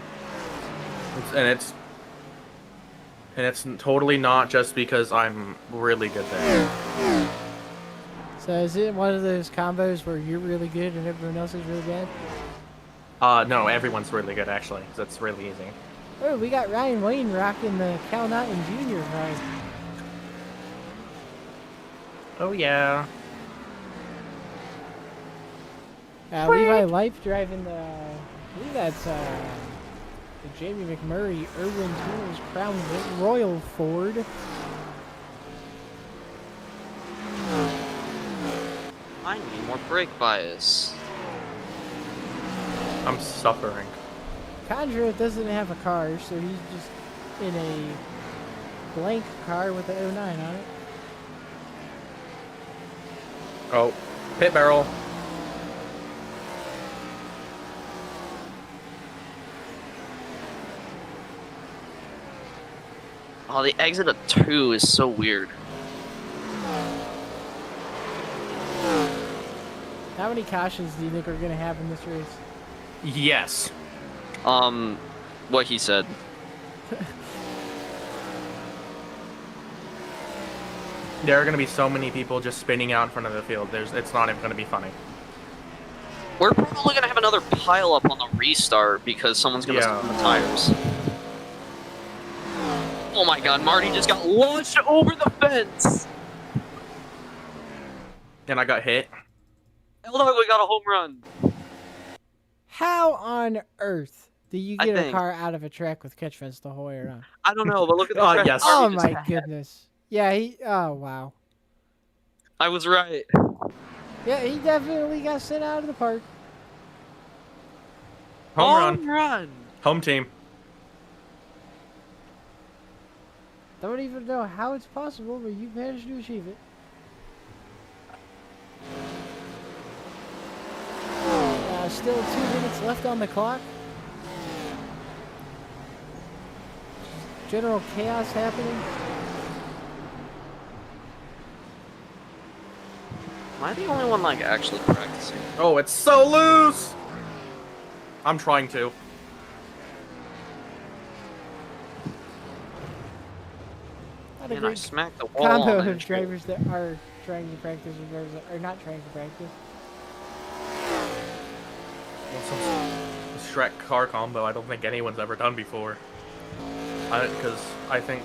It's totally not just because I'm really good there. So is it one of those combos where you're really good and everyone else is really bad? No, everyone's really good actually. 'Cause that's really easy. Oh, we got Ryan Wayne rocking the Cal Naughton Jr. ride. Oh yeah. Levi Life driving the, I believe that's the Jamie McMurray Irwin Tools Crown Royal Ford. I need more brake bias. I'm suffering. Conjura doesn't have a car, so he's just in a blank car with the 09 on it. Oh, pit barrel. Oh, the exit at 2 is so weird. How many cautions do you think are going to have in this race? Yes. What he said. There are gonna be so many people just spinning out in front of the field. It's not even gonna be funny. We're probably gonna have another pile up on the restart because someone's gonna Yeah. spin the tires. Oh my god, Marty just got launched over the fence! And I got hit. LDogg, we got a home run! How on earth do you I get a think- car out of a track with catch fence the whole way around? I don't know, but look at the track yes. Oh Marty just my had. goodness. Yeah, oh wow. I was right. Yeah, he definitely got sent out of the park. Home run. run! Home team. Don't even know how it's possible, but you managed to achieve it. Still 2 minutes left on the clock. General chaos happening. Am I the only one, like, actually practicing? Oh, it's so loose! I'm trying to. Not a And I great smacked the wall combo on of that. drivers that are trying to practice and drivers that are not trying to practice. Well, some Shrek car combo I don't think anyone's ever done before. Because I think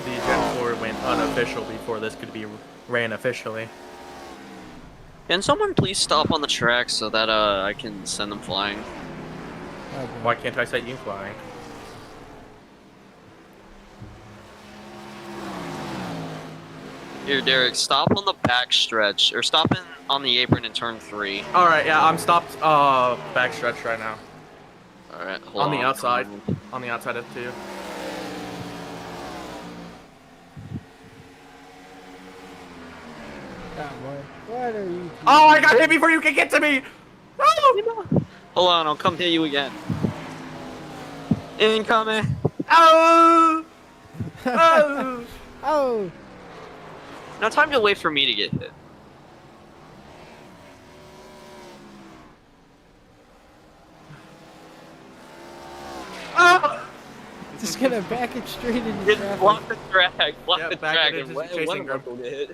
the Gen 4 went unofficial before this could be ran officially. Can someone please stop on the track so that I can send them flying? Okay. Why can't I set you flying? Here, Derek, stop on the back stretch, or stop on the apron in turn 3. All right, yeah, I'm stopped back stretch right now. All right, hold On the on. outside. On the outside of 2. Oh boy, what are you? Oh, I got hit before you can get to me! Oh! Hold on, I'll come hit you again. Incoming. Oh! Oh! Oh, Now time to wait for me to get hit. Oh! just gonna back it straight into Just traffic. block the drag. Block Yeah, the back drag. it And into when chasing when group. will get hit.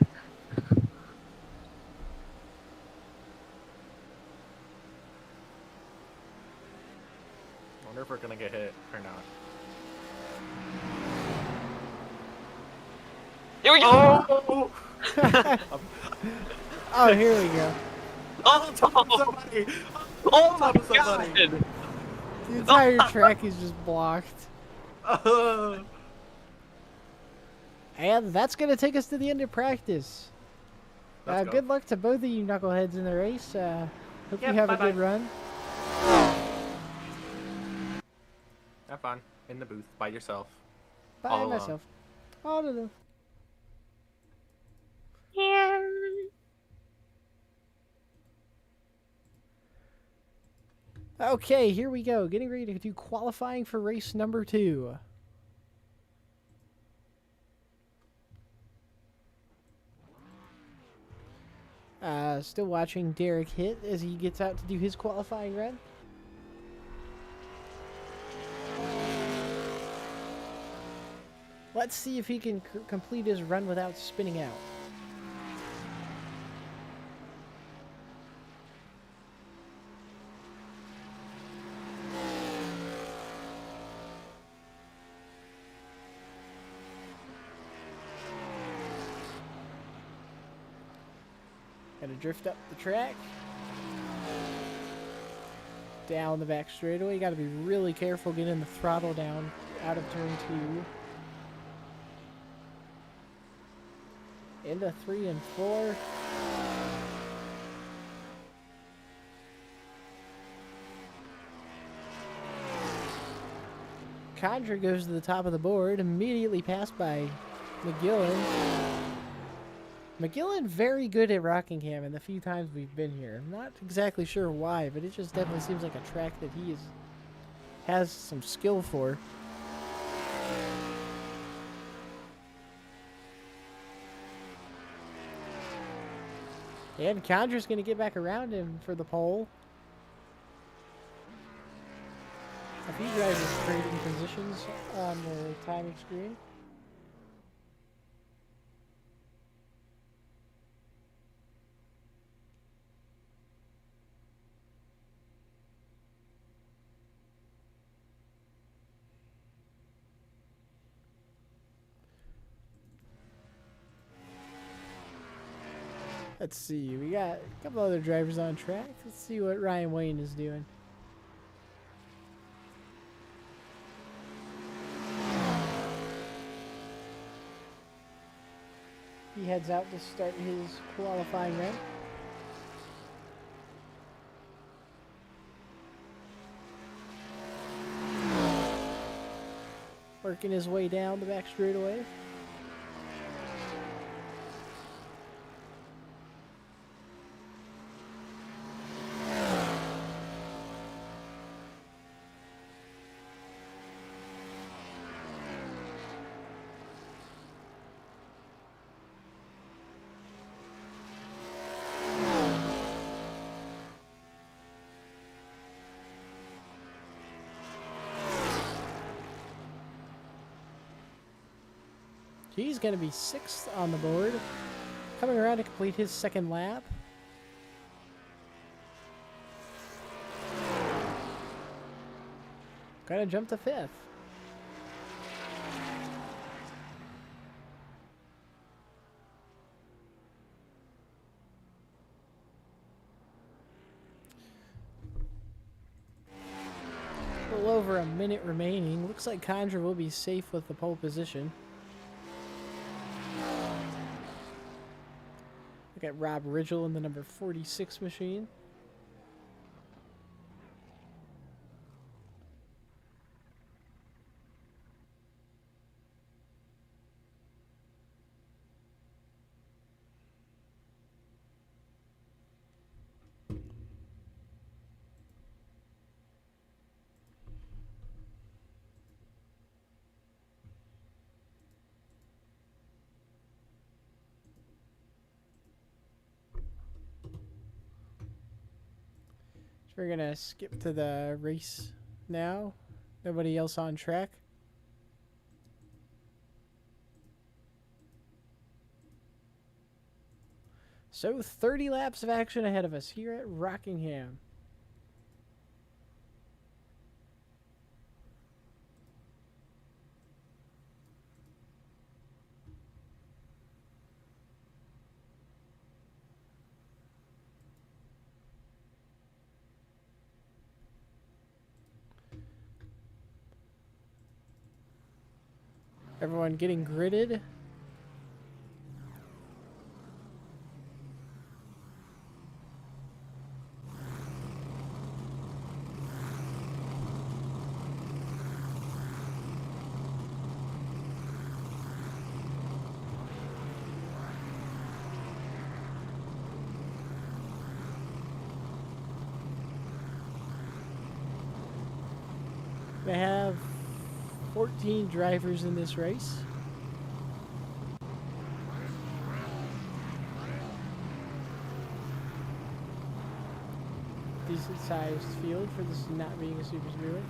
I wonder if we're gonna get hit or not. Here we go. Oh! Oh, here we go. Oh, Somebody! oh my Top of somebody. god. The entire track is just blocked. Oh! And that's going to take us to the end of practice. Let's go. Good luck to both of you knuckleheads in the race. Hope Yep, you have bye-bye. a good run. Have fun. In the booth, by yourself. By All alone. myself. All alone. Okay, here we go. Getting ready to do qualifying for race number 2. Still watching Derek hit as he gets out to do his qualifying run. Let's see if he can complete his run without spinning out. Gotta drift up the track. Down the back straightaway. You gotta be really careful getting the throttle down out of turn 2. Into 3 and 4. Condra goes to the top of the board, immediately passed by McGillen. McGillen very good at Rockingham in the few times we've been here. I'm not exactly sure why, but it just definitely seems like a track that he has some skill for. And Condra's going to get back around him for the pole. A few drivers trading positions on the timing screen. Let's see, we got a couple other drivers on track. Let's see what Ryan Wayne is doing. He heads out to start his qualifying run. Working his way down the back straightaway. He's going to be 6th on the board. Coming around to complete his second lap. Gonna jump to 5th. A little over a minute remaining. Looks like Condra will be safe with the pole position. We got Rob Rigel in the number 46 machine. We're going to skip to the race now. Nobody else on track. So 30 laps of action ahead of us here at Rockingham. Everyone getting gridded. They have 14 drivers in this race. Decent sized field for this not being a super speedway.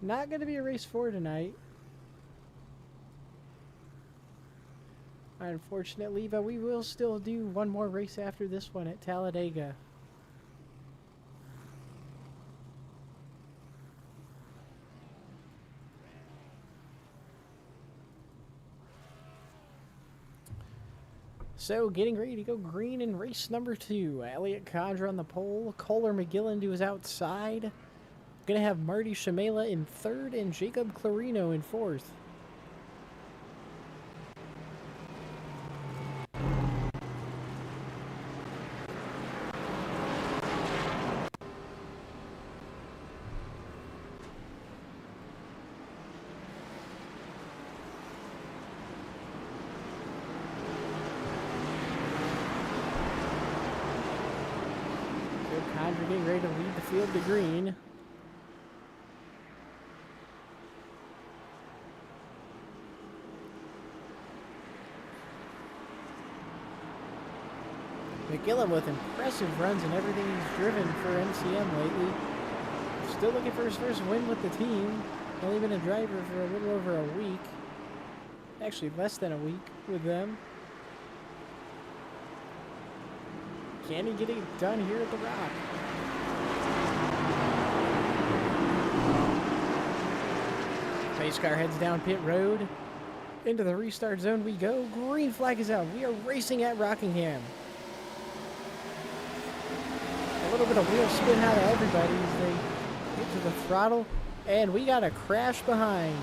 Not going to be a race 4 tonight, unfortunately, but we will still do one more race after this one at Talladega. So, getting ready to go green in race number 2. Elliot Condra on the pole, Kohler McGillen to his outside. Gonna have Marty Shamela in 3rd and Jacob Clarino in 4th. So Condra getting ready to lead the field to green. McGillen with impressive runs in everything he's driven for MCM lately. Still looking for his first win with the team. Only been a driver for a little over a week. Actually, less than a week with them. Can he get it done here at the Rock? Pace car heads down pit road. Into the restart zone we go. Green flag is out. We are racing at Rockingham. A little bit of wheel spin out of everybody as they get to the throttle. And we got a crash behind.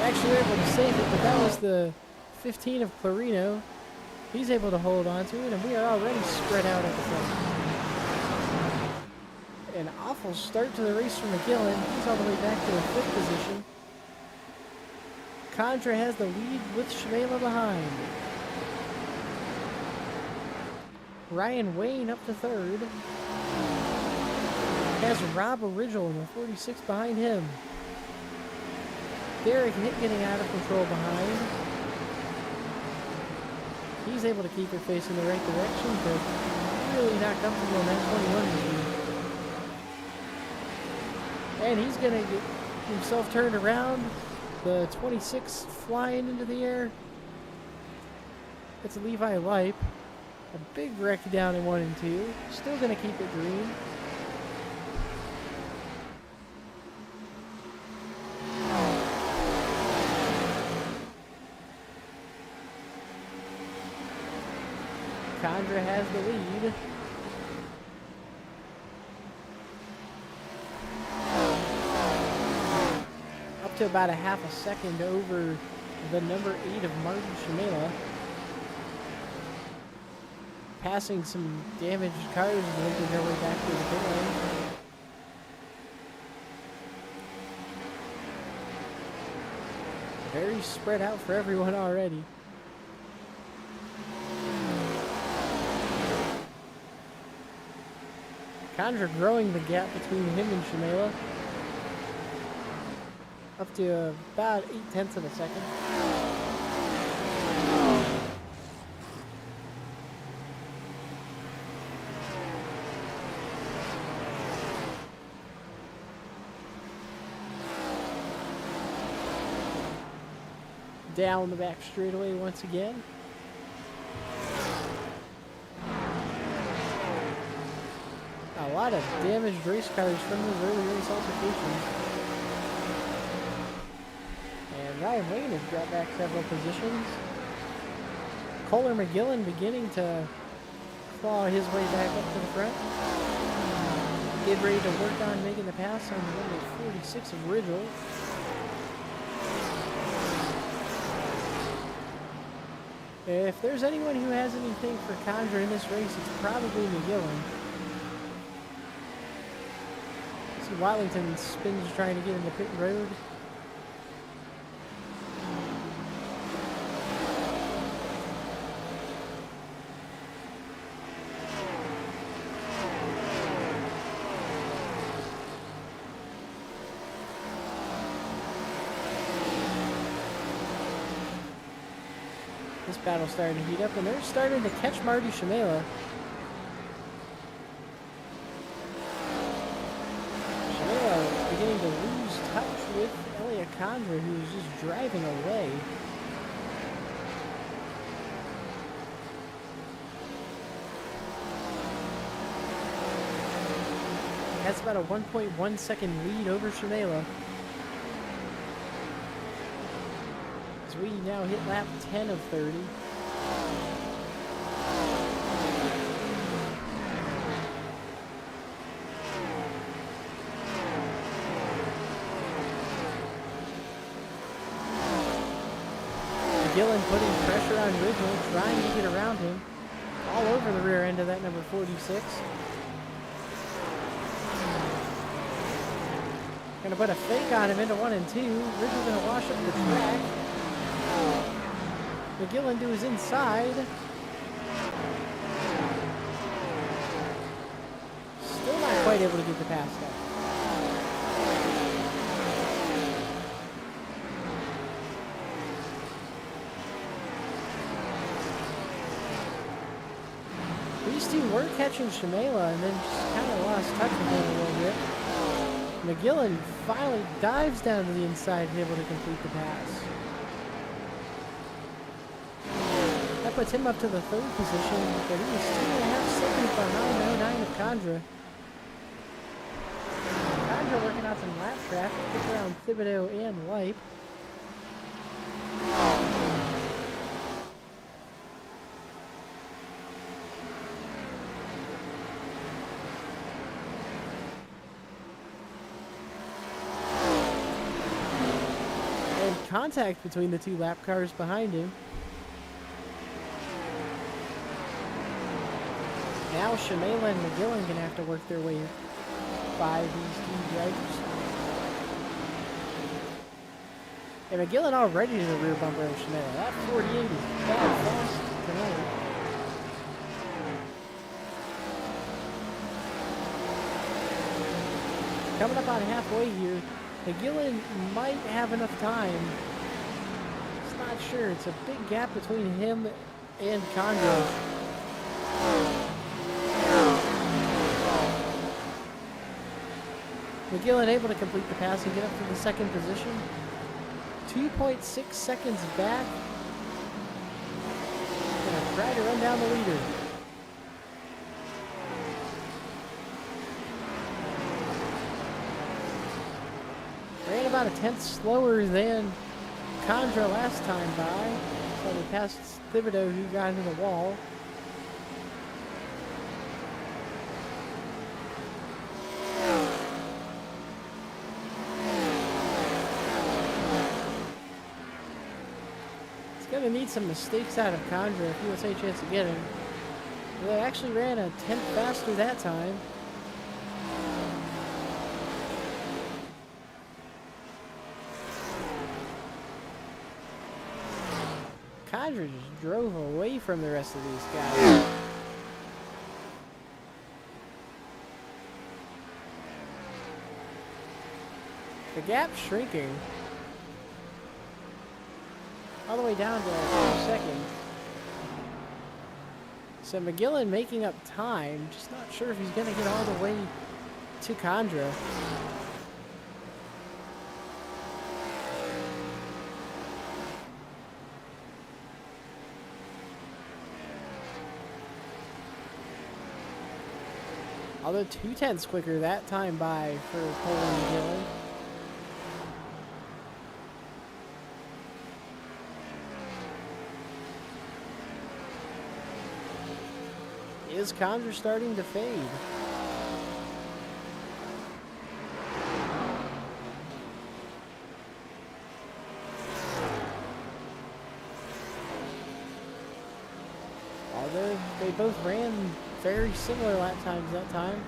Actually, we were able to save it, but that was the 15 of Clarino. He's able to hold on to it, and we are already spread out at the front. An awful start to the race for McGillen. He's all the way back to the 5th position. Condra has the lead with Shmela behind. Ryan Wayne up to 3rd. Has Rob Original in the 46 behind him. Derek Hitt getting out of control behind. He's able to keep it facing the right direction, but really not comfortable in that 21 machine. And he's going to himself turned around. The 26 flying into the air. It's Levi Lipe. A big wreck down in 1 and 2. Still going to keep it green. Condra has the lead. Up to about a half a second over the number 8 of Martin Shimela. Passing some damaged cars and making their way back to the pit lane. Very spread out for everyone already. Condra growing the gap between him and Shimela. Up to about 0.8 of a second. Down the back straightaway once again. A lot of damaged race cars from those early race altercations. And Ryan Wayne has dropped back several positions. Kohler McGillen beginning to claw his way back up to the front. Get ready to work on making the pass on number 46 of Ridgel. If there's anyone who has anything for Condra in this race, it's probably McGillen. See Watlington spins trying to get in the pit road. This battle's starting to heat up, and they're starting to catch Marty Shimela. Shimela beginning to lose touch with Elliot Condra, who's just driving away. That's about a 1.1 second lead over Shimela. We now hit lap 10 of 30. McGillen putting pressure on Ridgel, trying to get around him. All over the rear end of that number 46. Gonna put a fake on him into 1 and 2. Ridgel's gonna wash up the track. McGillen to his inside. Still not quite able to get the pass done. These two were catching Shimela and then just kind of lost touch with him a little bit. McGillen finally dives down to the inside and able to complete the pass. That puts him up to the 3rd position, but he was 2.5 seconds behind 09 of Condra. Condra working out some lap traffic, took around Thibodeau and Lipe. And contact between the 2 lap cars behind him. Now Shimela and McGillen gonna have to work their way by these 2 drivers. And McGillen already to the rear bumper of Shimela. That 48 is bad fast tonight. Coming up on halfway here, McGillen might have enough time. It's not sure. It's a big gap between him and Condra. McGillen able to complete the pass and get up to the second position. 2.6 seconds back. Gonna try to run down the leader. Ran about a tenth slower than Condra last time by. So they passed Thibodeau, who got into the wall. Gonna need some mistakes out of Condra if he wants a chance to get him. They actually ran a tenth faster that time. Condra just drove away from the rest of these guys. The gap's shrinking. All the way down to 2 seconds. So McGillen making up time, just not sure if he's going to get all the way to Condra. Although 2/10 quicker that time by for Cole and McGillen. Is Condra starting to fade? Although they both ran very similar lap times that time.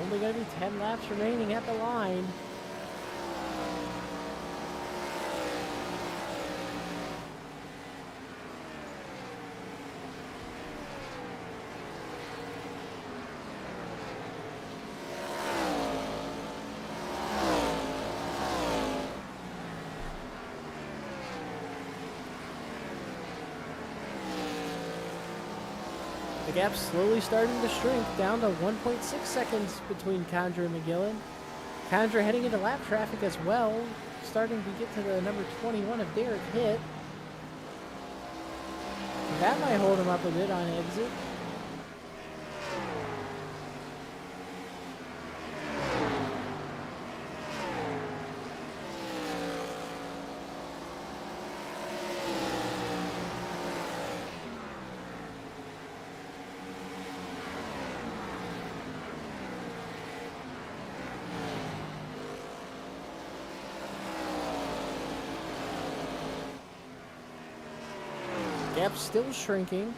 Only going to be 10 laps remaining at the line. The gap's slowly starting to shrink down to 1.6 seconds between Condra and McGillen. Condra heading into lap traffic as well, starting to get to the number 21 of Derek Hitt. That might hold him up a bit on exit. Gap's still shrinking.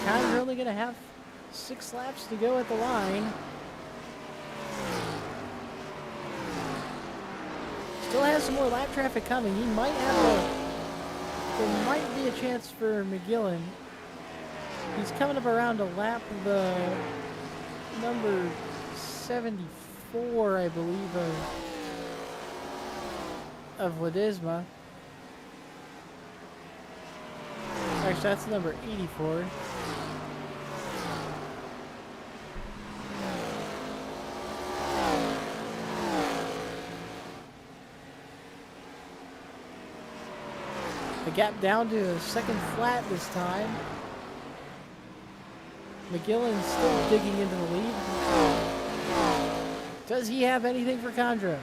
Connor's only going to have 6 laps to go at the line. Still has some more lap traffic coming. He might have there might be a chance for McGillen. He's coming up around a lap the number 74, I believe, of Ledesma. Actually, that's number 84. The gap down to a second flat this time. McGillen's still digging into the lead. Does he have anything for Condra?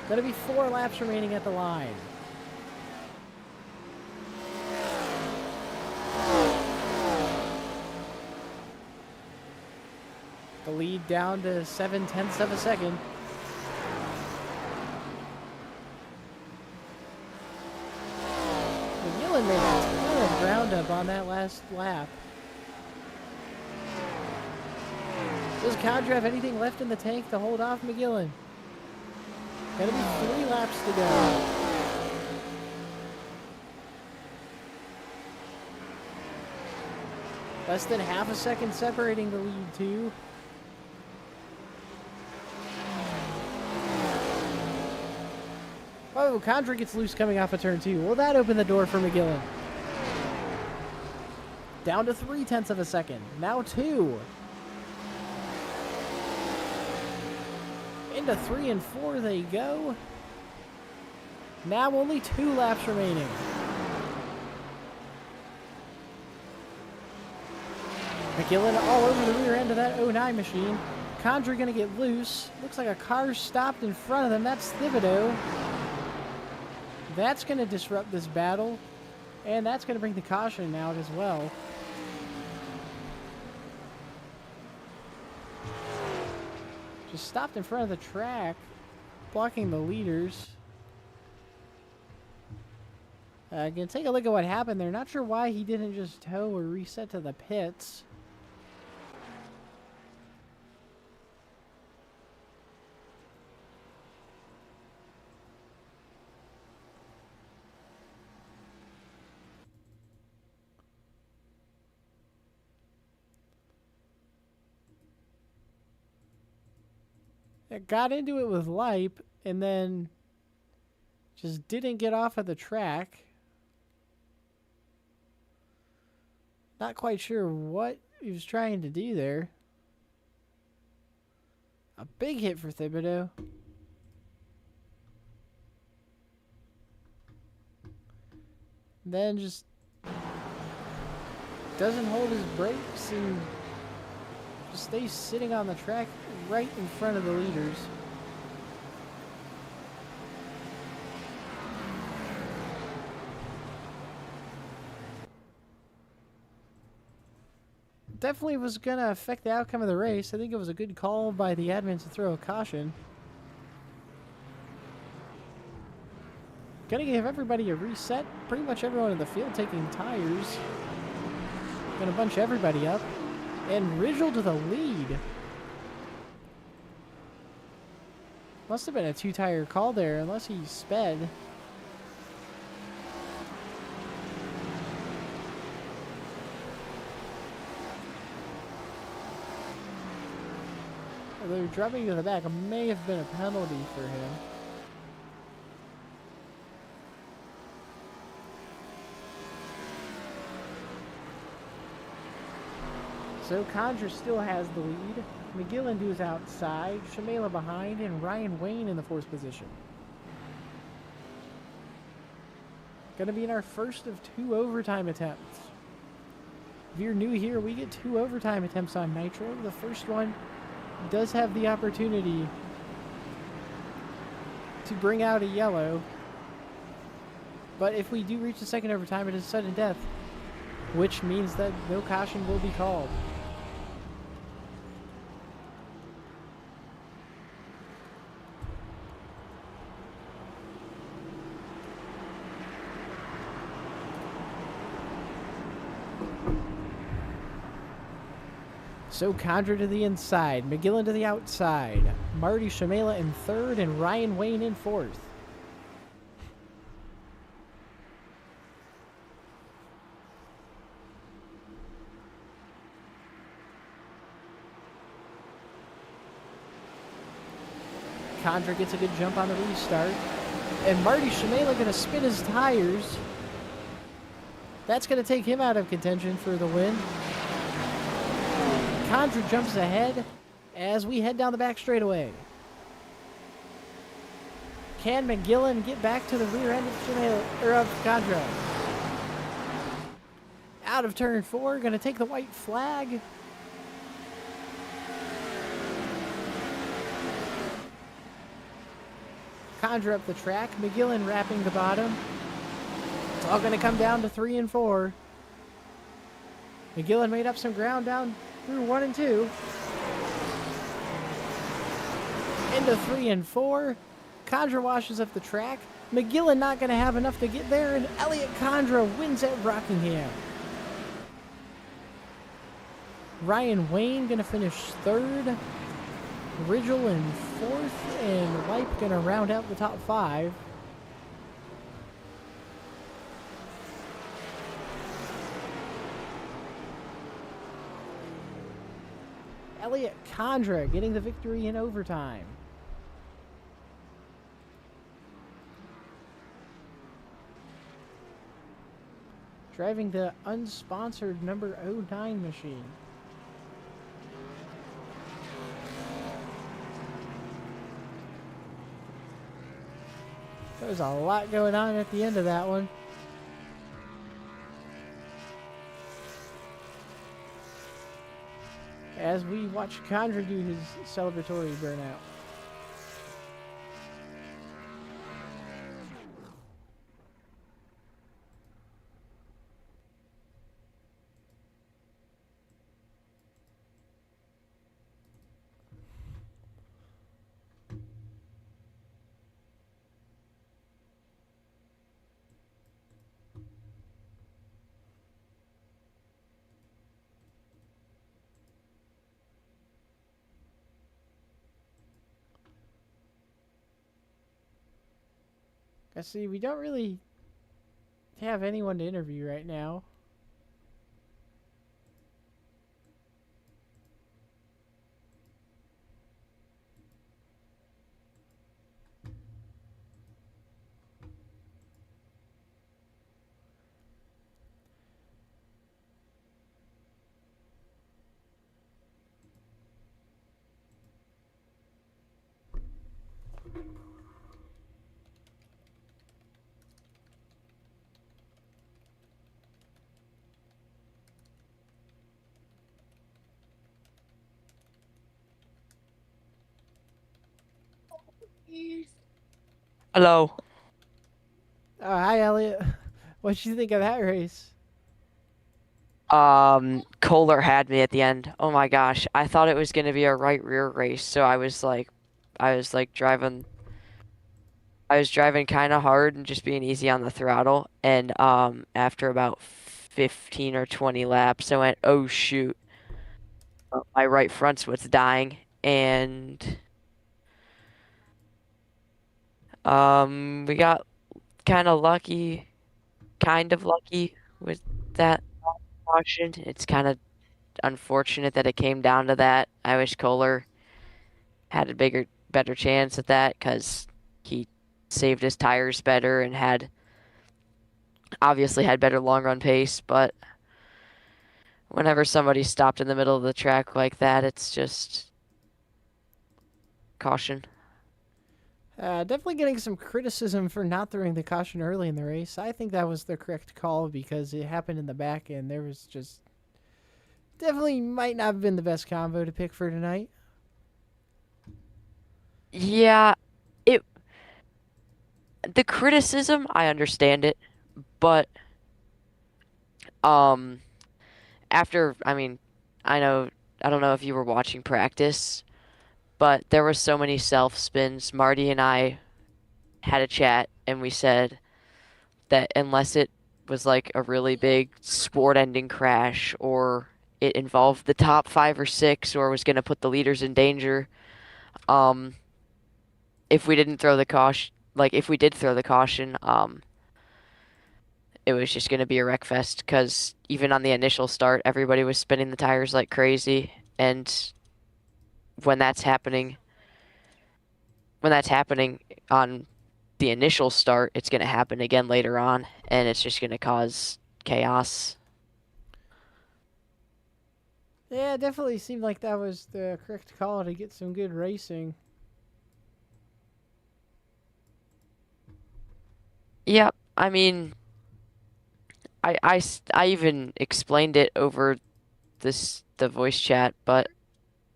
Gonna be 4 laps remaining at the line. The lead down to 7/10 of a second. McGillen made a ton of ground up on that last lap. Does Condra have anything left in the tank to hold off McGillen? Gonna be 3 laps to go. Less than half a second separating the lead, too. Oh, Condra gets loose coming off of turn 2. Will that open the door for McGillen? Down to 0.3 of a second. Now 2. Into 3 and 4 they go. Now only 2 laps remaining. McGillen all over the rear end of that 09 machine. Condra gonna get loose. Looks like a car stopped in front of them. That's Thibodeau. That's gonna disrupt this battle. And that's gonna bring the caution out as well. Just stopped in front of the track, blocking the leaders. Gonna take a look at what happened there. Not sure why he didn't just tow or reset to the pits. It got into it with Lipe and then just didn't get off of the track. Not quite sure what he was trying to do there. A big hit for Thibodeau. Then just doesn't hold his brakes and just stays sitting on the track right in front of the leaders. Definitely was going to affect the outcome of the race. I think it was a good call by the admins to throw a caution. Gonna give everybody a reset. Pretty much everyone in the field taking tires. Gonna bunch everybody up. And Ridgel to the lead. Must have been a 2-tire call there, unless he sped. Although dropping to the back may have been a penalty for him. So Condra still has the lead. McGillen is outside, Shamela behind, and Ryan Wayne in the 4th position. Gonna be in our first of 2 overtime attempts. If you're new here, we get 2 overtime attempts on Nitro. The first one does have the opportunity to bring out a yellow. But if we do reach the second overtime, it is sudden death, which means that no caution will be called. So Condra to the inside, McGillen to the outside, Marty Shamela in 3rd, and Ryan Wayne in 4th. Condra gets a good jump on the restart, and Marty Shamela going to spin his tires. That's going to take him out of contention for the win. Condra jumps ahead as we head down the back straightaway. Can McGillen get back to the rear end of Condra? Out of turn 4, going to take the white flag. Condra up the track, McGillen wrapping the bottom. It's all going to come down to 3 and 4. McGillen made up some ground down through 1 and 2. Into 3 and 4. Condra washes up the track. McGillen not going to have enough to get there, and Elliot Condra wins at Rockingham. Ryan Wayne going to finish 3rd. Ridgel in 4th, and Lipe going to round out the top 5. Elliot Condra getting the victory in overtime. Driving the unsponsored number 09 machine. There's a lot going on at the end of that one. As we watch Condra do his celebratory burnout. I see, we don't really have anyone to interview right now. Hello. Oh, hi, Elliot. What'd you think of that race? Kohler had me at the end. Oh my gosh. I thought it was gonna be a right rear race, so I was driving kind of hard and just being easy on the throttle, and after about 15 or 20 laps, I went, "Oh shoot. My right front's what's dying." And we got kind of lucky with that caution. It's kind of unfortunate that it came down to that. I wish Kohler had a better chance at that because he saved his tires better and obviously had better long run pace. But whenever somebody stopped in the middle of the track like that, it's just caution. Definitely getting some criticism for not throwing the caution early in the race. I think that was the correct call because it happened in the back end. There was just definitely might not have been the best combo to pick for tonight. Yeah, the criticism, I understand it, but after, I mean, I don't know if you were watching practice, but there were so many self spins. Marty and I had a chat and we said that unless it was like a really big sport ending crash or it involved the top 5 or 6 or was going to put the leaders in danger, um, if we didn't throw the caution, like if we did throw the caution, it was just going to be a wreck fest because even on the initial start, everybody was spinning the tires like crazy. And when that's happening on the initial start, it's going to happen again later on, and it's just going to cause chaos. Yeah, it definitely seemed like that was the correct call to get some good racing. Yep, I mean, I even explained it over the voice chat, but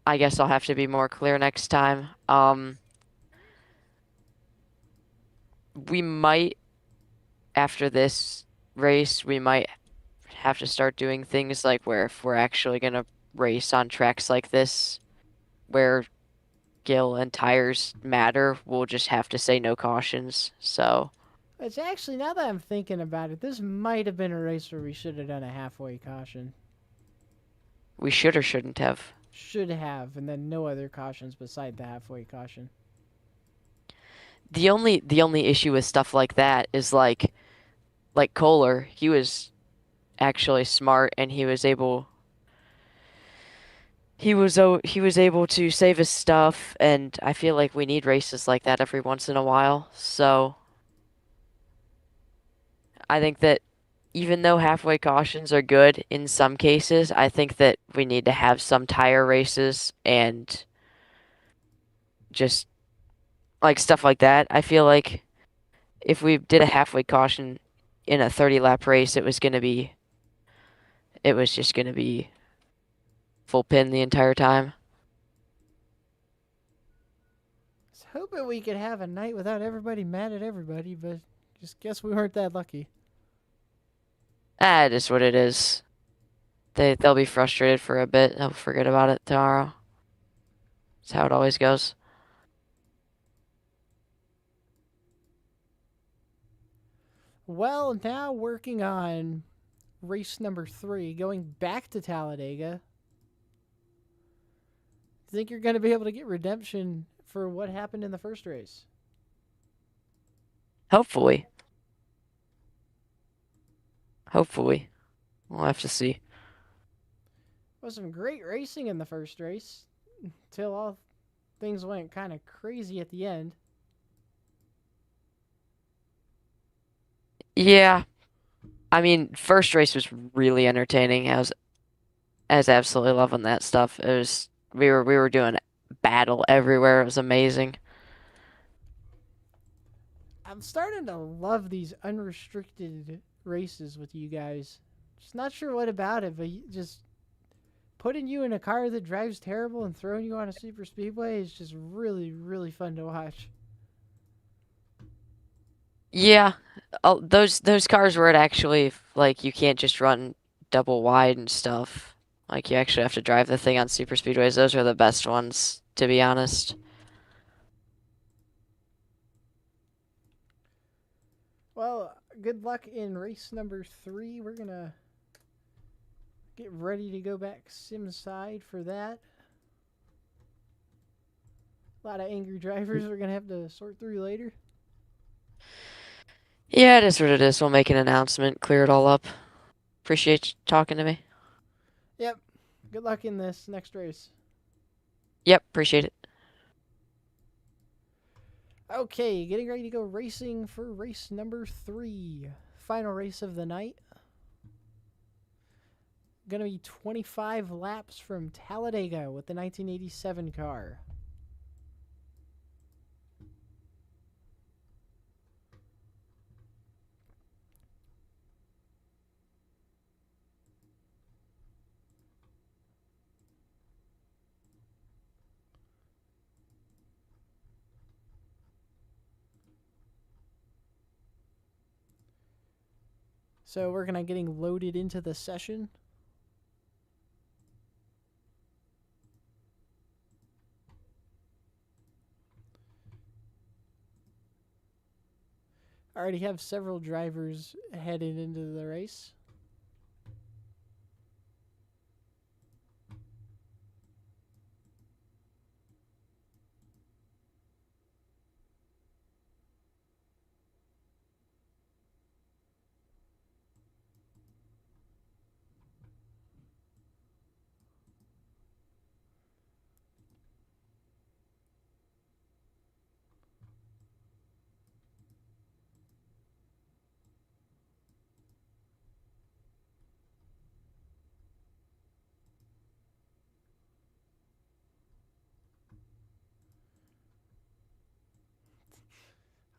I guess I'll have to be more clear next time. We might, after this race, we might have to start doing things like where if we're actually gonna race on tracks like this, where gill and tires matter, we'll just have to say no cautions. So It's actually, now that I'm thinking about it, this might have been a race where we should have done a halfway caution. we should or shouldn't have. Should have, and then no other cautions beside the halfway caution. The only issue with stuff like that is like Kohler, he was actually smart and he was able he was able to save his stuff, and I feel like we need races like that every once in a while. So I think that even though halfway cautions are good in some cases, I think that we need to have some tire races and just like stuff like that. I feel like if we did a halfway caution in a 30 lap race, it was just gonna be full pin the entire time. I was hoping we could have a night without everybody mad at everybody, but just guess we weren't that lucky. Ah, it is what it is. They'll be frustrated for a bit. They'll forget about it tomorrow. That's how it always goes. Well, now working on race number 3, going back to Talladega. Think you're going to be able to get redemption for what happened in the first race? Hopefully. Hopefully. We'll have to see. Was some great racing in the first race until all things went kind of crazy at the end. Yeah. I mean, first race was really entertaining. I was absolutely loving that stuff. It was we were doing battle everywhere. It was amazing. I'm starting to love these unrestricted races with you guys. Just not sure what about it, but just putting you in a car that drives terrible and throwing you on a super speedway is just really, really fun to watch. Yeah, those cars where it actually like you can't just run double wide and stuff. Like you actually have to drive the thing on super speedways. Those are the best ones, to be honest. Well, good luck in race number 3. We're going to get ready to go back sim side for that. A lot of angry drivers we're going to have to sort through later. Yeah, it is what it is. We'll make an announcement, clear it all up. Appreciate you talking to me. Yep. Good luck in this next race. Yep, appreciate it. Okay, getting ready to go racing for race number 3. Final race of the night. Gonna be 25 laps from Talladega with the 1987 car. So we're gonna getting loaded into the session. I already have several drivers headed into the race.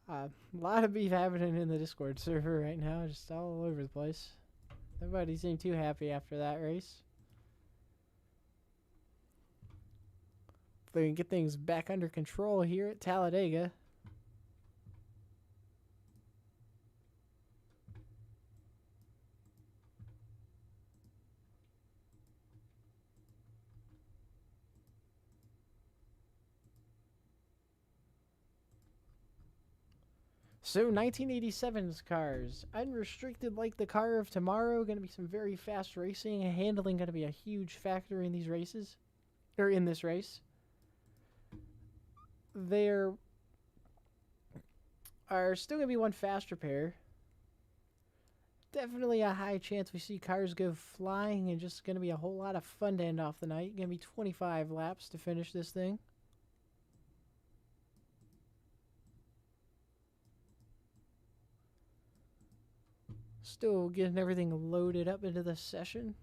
A lot of beef happening in the Discord server right now, just all over the place. Nobody seemed too happy after that race. They can get things back under control here at Talladega. So 1987's cars, unrestricted like the car of tomorrow, going to be some very fast racing. Handling going to be a huge factor in these races, or in this race. There are still going to be one faster pair. definitely a high chance we see cars go flying, and just going to be a whole lot of fun to end off the night. Going to be 25 laps to finish this thing. Still getting everything loaded up into the session.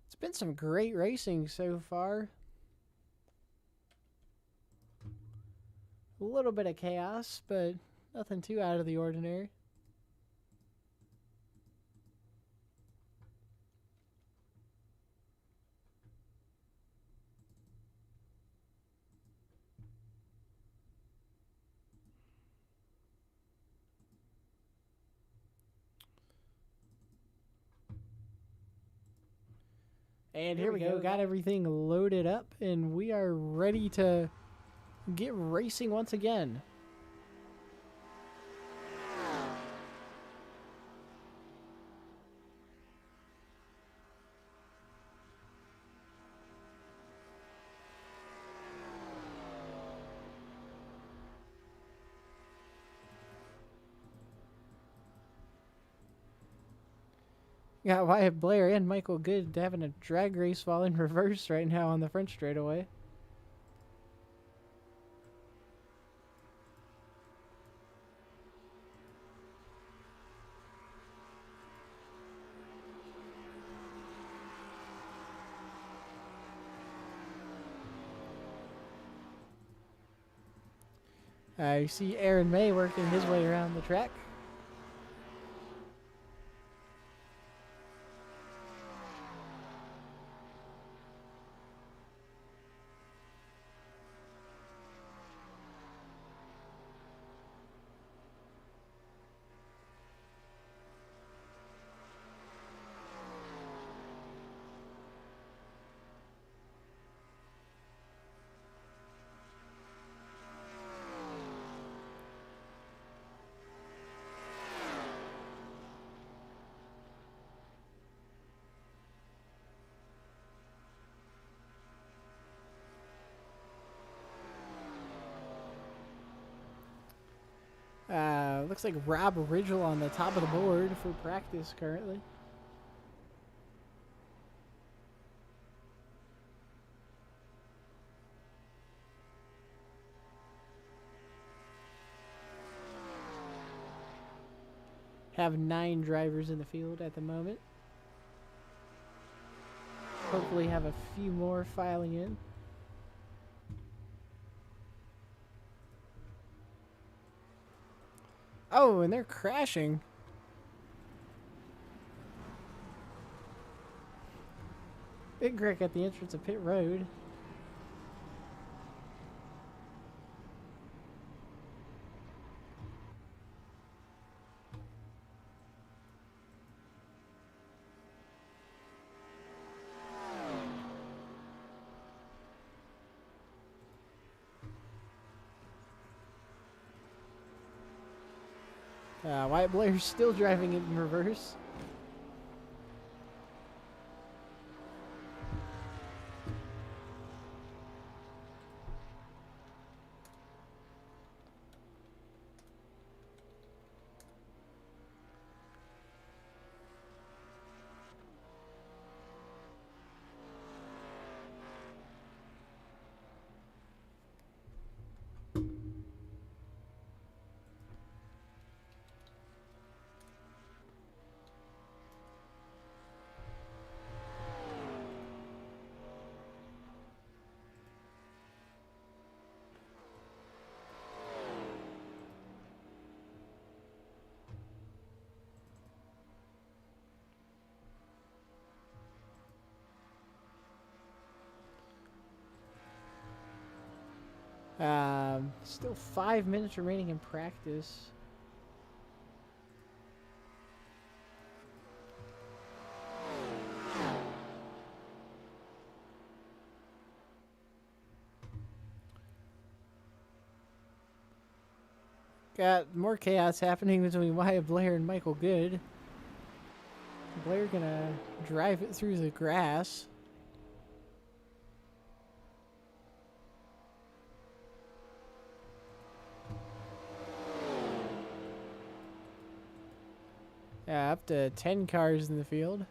It's been some great racing so far. A little bit of chaos, but nothing too out of the ordinary. And here we go. Got everything loaded up, and we are ready to get racing once again. Got Wyatt Blair and Michael Good having a drag race while in reverse right now on the French straightaway. You see Aaron May working his way around the track. Looks like Rob Ridgel on the top of the board for practice currently. Have 9 drivers in the field at the moment. Hopefully have a few more filing in. Oh, and they're crashing. Big wreck at the entrance of pit road. Wyatt Blair's still driving it in reverse. Still 5 minutes remaining in practice. Got more chaos happening between Wyatt Blair and Michael Good. Blair gonna drive it through the grass. Yeah, up to 10 cars in the field.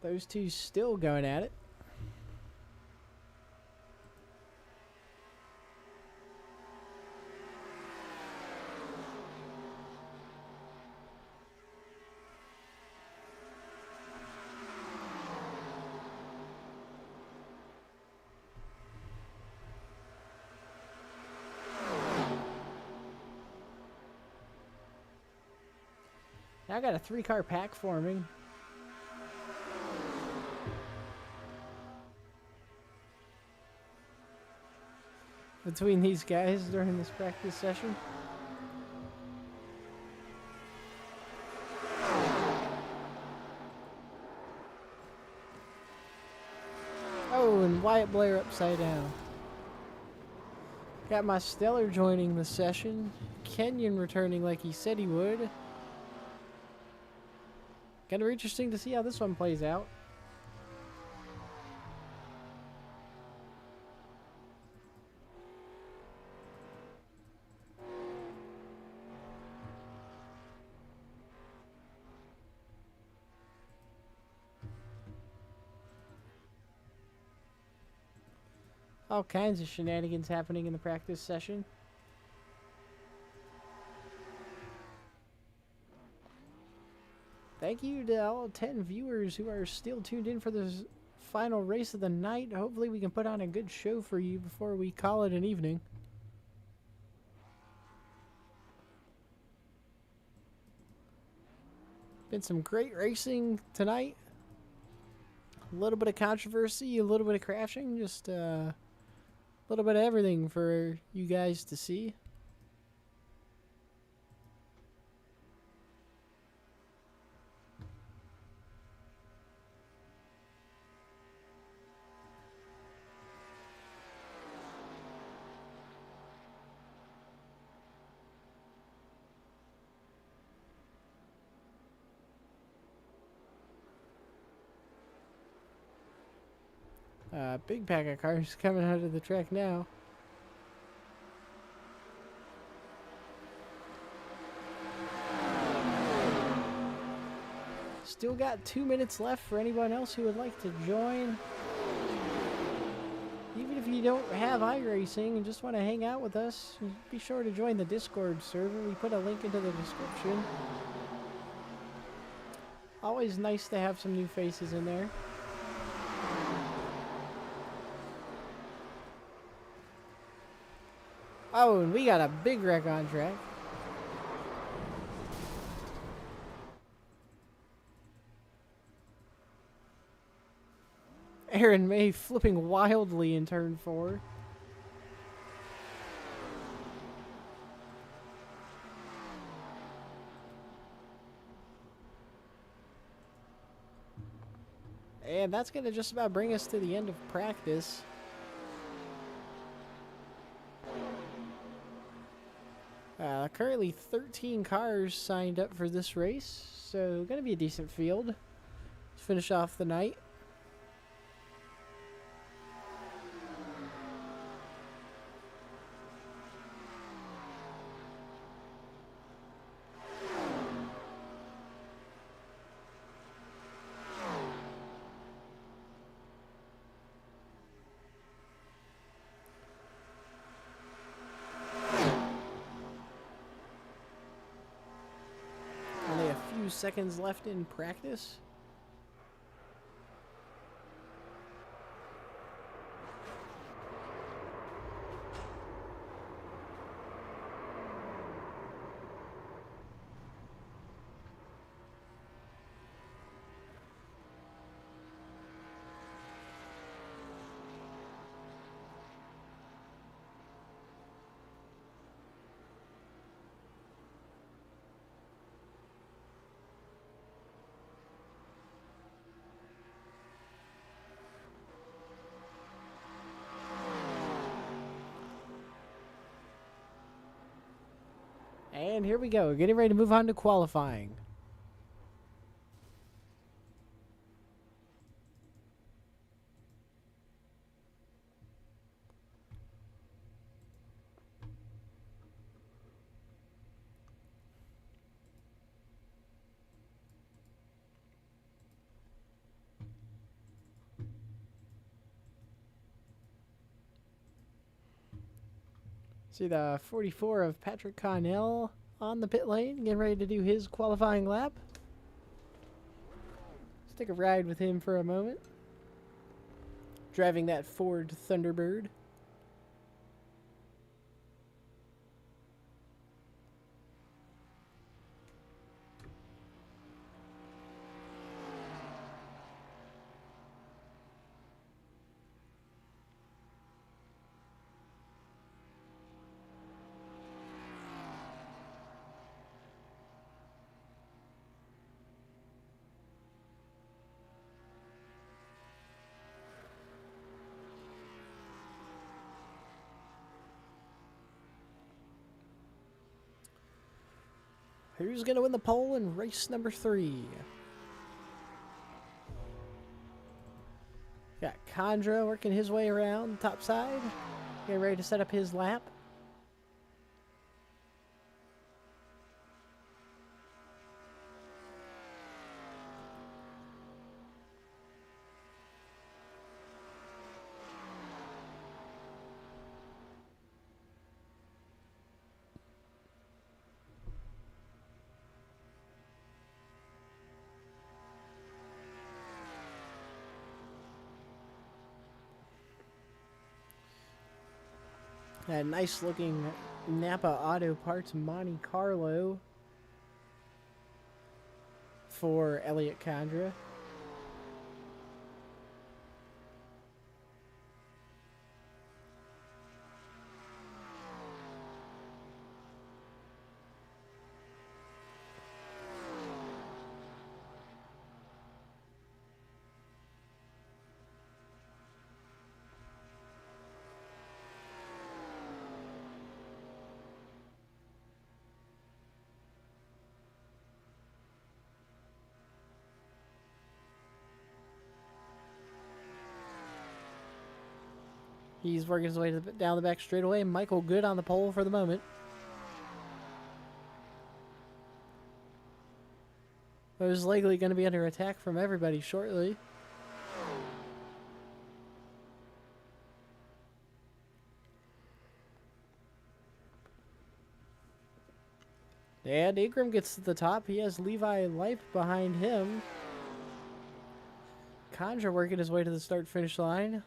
Those two still going at it. Now I got a 3-car pack forming. Between these guys during this practice session. Oh, and Wyatt Blair upside down. Got my Stellar joining the session. Kenyon returning like he said he would. Kind of interesting to see how this one plays out. All kinds of shenanigans happening in the practice session. Thank you to all 10 viewers who are still tuned in for this final race of the night. Hopefully we can put on a good show for you before we call it an evening. Been some great racing tonight. A little bit of controversy, a little bit of crashing, just a little bit of everything for you guys to see. Big pack of cars coming out of the track now. Still got 2 minutes left for anyone else who would like to join. Even if you don't have iRacing and just want to hang out with us, be sure to join the Discord server. We put a link into the description. Always nice to have some new faces in there. Oh, and we got a big wreck on track. Aaron May flipping wildly in turn 4. And that's going to just about bring us to the end of practice. Currently 13 cars signed up for this race, so going to be a decent field to finish off the night. seconds left in practice. And here we go, getting ready to move on to qualifying. See the 44 of Patrick Connell on the pit lane, getting ready to do his qualifying lap. Let's take a ride with him for a moment. Driving that Ford Thunderbird. Who's going to win the pole in race number 3? Got Condra working his way around top side. Getting ready to set up his lap. A nice looking Napa Auto Parts Monte Carlo for Elliot Condra. He's working his way down the back straightaway. Michael Good on the pole for the moment. Most likely going to be under attack from everybody shortly. And Ingram gets to the top. He has Levi Leip behind him. Condra working his way to the start-finish line.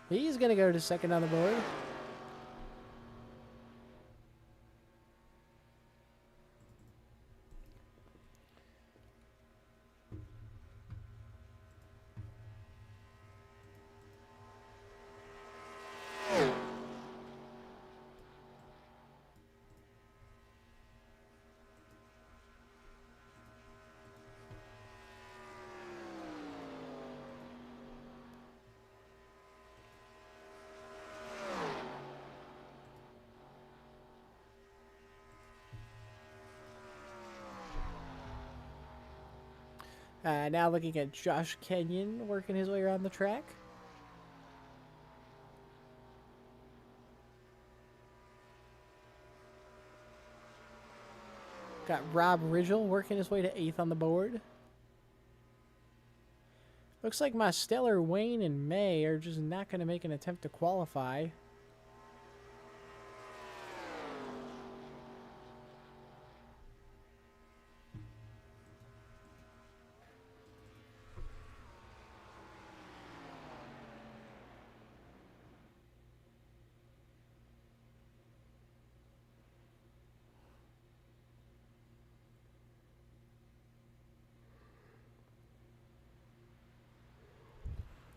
He's going to go to second on the board. Now looking at Josh Kenyon working his way around the track. Got Rob Rigel working his way to 8th on the board. Looks like Mosteller, Wayne, and May are just not going to make an attempt to qualify.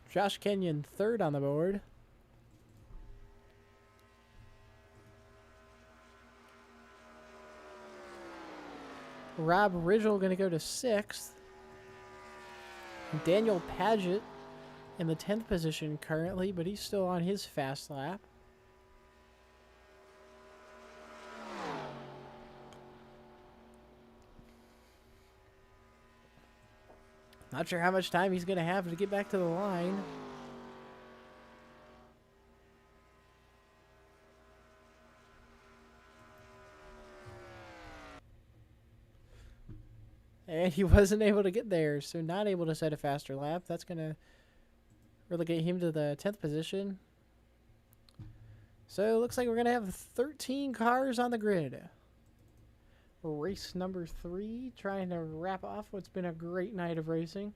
Josh Kenyon third on the board. Rob Ridgel going to go to 6th. Daniel Paget in the 10th position currently, but he's still on his fast lap. Not sure how much time he's going to have to get back to the line. And he wasn't able to get there, so not able to set a faster lap. That's going to relegate him to the 10th position. So it looks like we're going to have 13 cars on the grid. Race number 3, trying to wrap off what's been a great night of racing.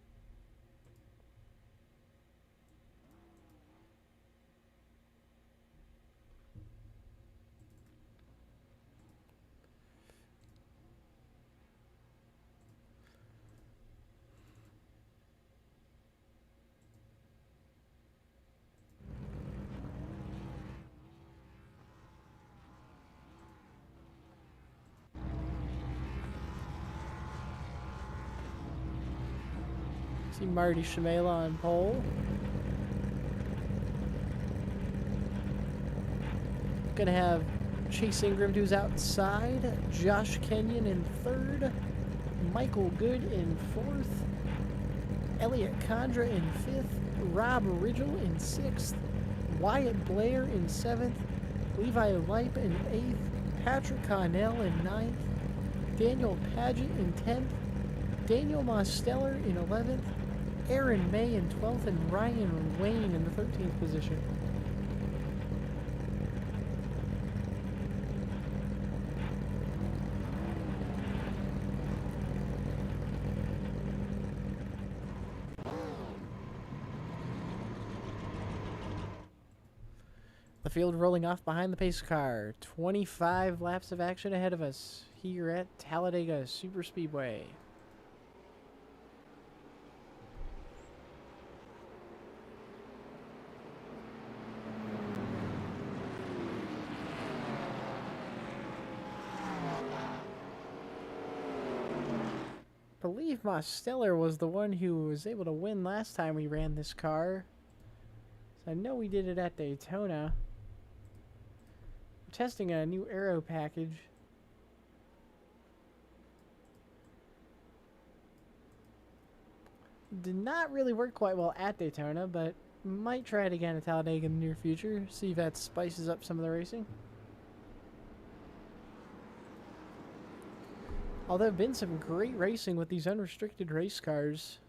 See Marty Shimela on pole. Gonna have Chase Ingram, who's outside. Josh Kenyon in 3rd. Michael Good in 4th. Elliot Condra in 5th. Rob Ridgel in 6th. Wyatt Blair in 7th. Levi Lipe in 8th. Patrick Connell in 9th. Daniel Paget in 10th. Daniel Mosteller in 11th. Aaron May in 12th, and Ryan Wayne in the 13th position. The field rolling off behind the pace car. 25 laps of action ahead of us here at Talladega Superspeedway. I believe Mosteller was the one who was able to win last time we ran this car. So I know we did it at Daytona. We're testing a new aero package. Did not really work quite well at Daytona, but might try it again at Talladega in the near future. See if that spices up some of the racing. Although been some great racing with these unrestricted race cars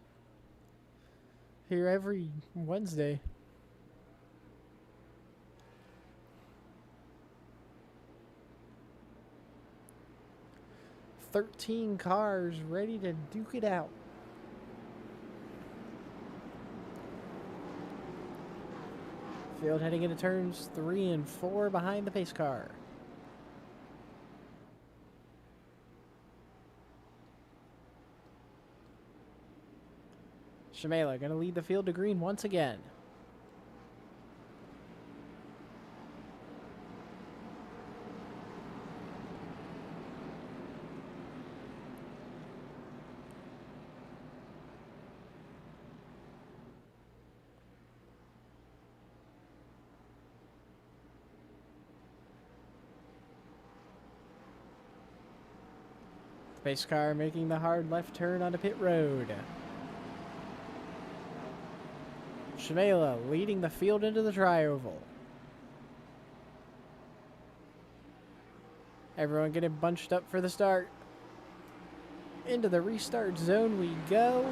here every Wednesday. "13 cars ready to duke it out." Field heading into turns 3 and 4 behind the pace car. Shimela going to lead the field to green once again. The pace car making the hard left turn onto pit road. Shimela leading the field into the tri-oval. Everyone getting bunched up for the start. Into the restart zone we go.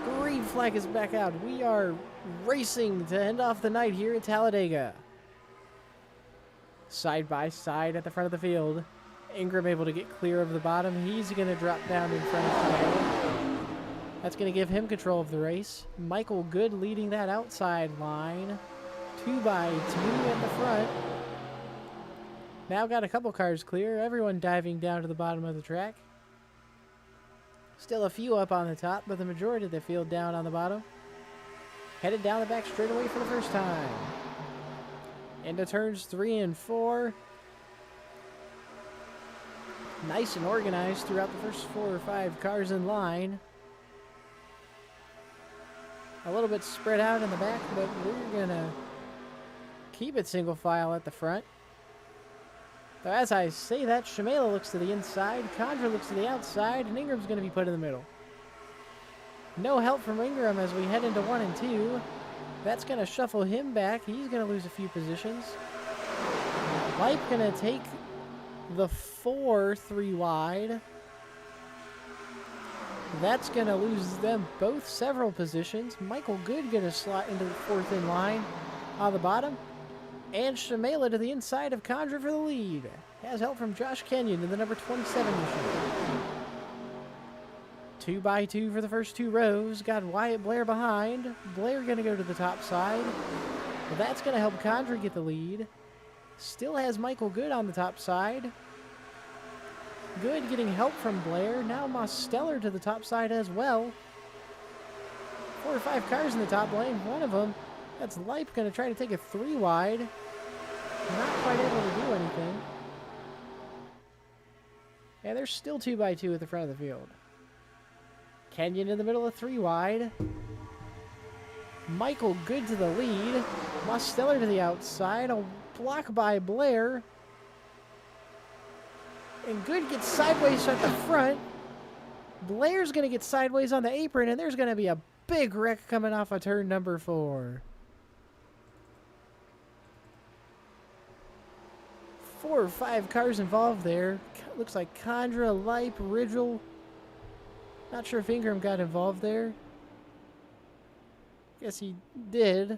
Green flag is back out. We are racing to end off the night here at Talladega. Side by side at the front of the field. Ingram able to get clear of the bottom. He's going to drop down in front of Shimela. That's going to give him control of the race. Michael Good leading that outside line. 2 by 2 at the front. Now got a couple cars clear. Everyone diving down to the bottom of the track. Still a few up on the top, but the majority of the field down on the bottom. Headed down the back straightaway for the first time. Into turns 3 and 4. Nice and organized throughout the first 4 or 5 cars in line. A little bit spread out in the back, but we're going to keep it single file at the front. So as I say that, Shamela looks to the inside, Condra looks to the outside, and Ingram's going to be put in the middle. No help from Ingram as we head into 1 and 2. That's going to shuffle him back. He's going to lose a few positions. Lipe going to take the 4 3 wide. That's going to lose them both several positions. Michael Good going to slot into the 4th in line on the bottom. And Shamela to the inside of Condra for the lead. Has help from Josh Kenyon in the number 27 machine. 2 by 2 for the first 2 rows. Got Wyatt Blair behind. Blair going to go to the top side. Well, that's going to help Condra get the lead. Still has Michael Good on the top side. Good getting help from Blair. Now Mosteller to the top side as well. 4 or 5 cars in the top lane. One of them, that's Lipe, going to try to take a 3 wide. Not quite able to do anything. And there's still 2 by 2 at the front of the field. Kenyon in the middle of 3 wide. Michael Good to the lead. Mosteller to the outside. A block by Blair. And Good gets sideways at the front. Blair's going to get sideways on the apron, and there's going to be a big wreck coming off of turn number 4. 4 or 5 cars involved there. Looks like Condra, Lipe, Ridgel. Not sure if Ingram got involved there. Guess he did.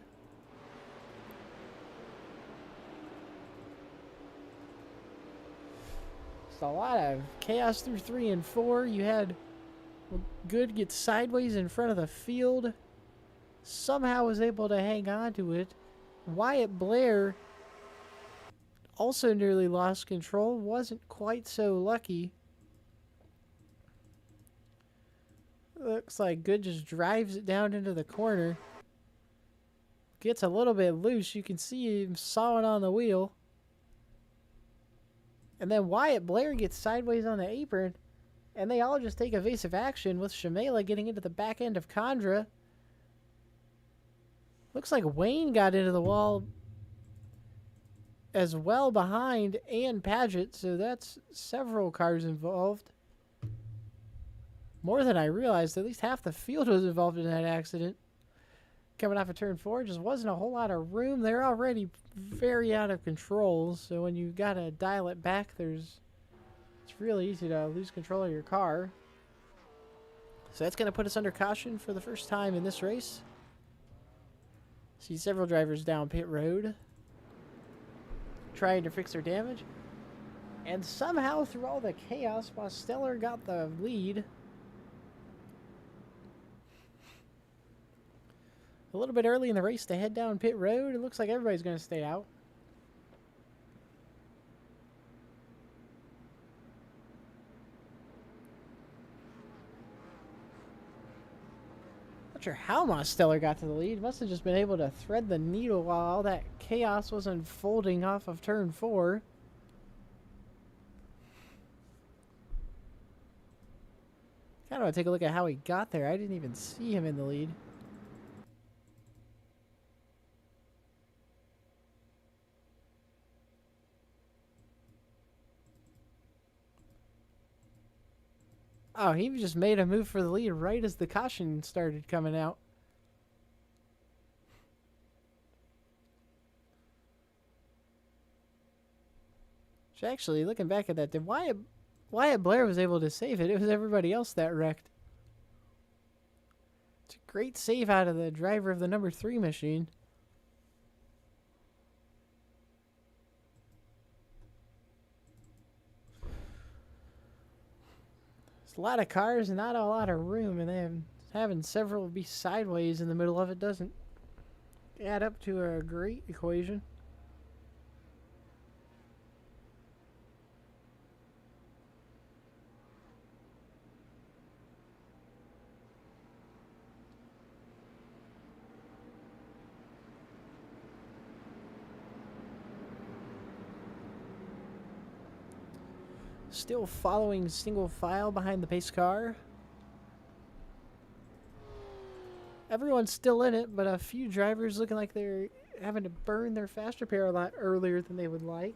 It's a lot of chaos through 3 and 4. You had Good get sideways in front of the field. Somehow was able to hang on to it. Wyatt Blair also nearly lost control. Wasn't quite so lucky. Looks like Good just drives it down into the corner. Gets a little bit loose. You can see him sawing on the wheel. And then Wyatt Blair gets sideways on the apron. And they all just take evasive action with Shamela getting into the back end of Condra. Looks like Wayne got into the wall as well behind, and Paget. So that's several cars involved. More than I realized. At least half the field was involved in that accident. Coming off of turn 4, just wasn't a whole lot of room. They're already very out of control, so when you gotta dial it back, it's really easy to lose control of your car. So that's gonna put us under caution for the first time in this race. See several drivers down pit road trying to fix their damage. And somehow through all the chaos, Mosteller got the lead. A little bit early in the race to head down pit road. It looks like everybody's going to stay out. Not sure how Mosteller got to the lead. Must have just been able to thread the needle while all that chaos was unfolding off of turn 4. Kind of want to take a look at how he got there. I didn't even see him in the lead. Oh, he just made a move for the lead right as the caution started coming out. Which actually, looking back at that, Wyatt Blair was able to save it. It was everybody else that wrecked. It's a great save out of the driver of the number 3 machine. There's a lot of cars and not a lot of room, and having several be sideways in the middle of it doesn't add up to a great equation. Still following single file behind the pace car. Everyone's still in it, but a few drivers looking like they're having to burn their fast repair a lot earlier than they would like.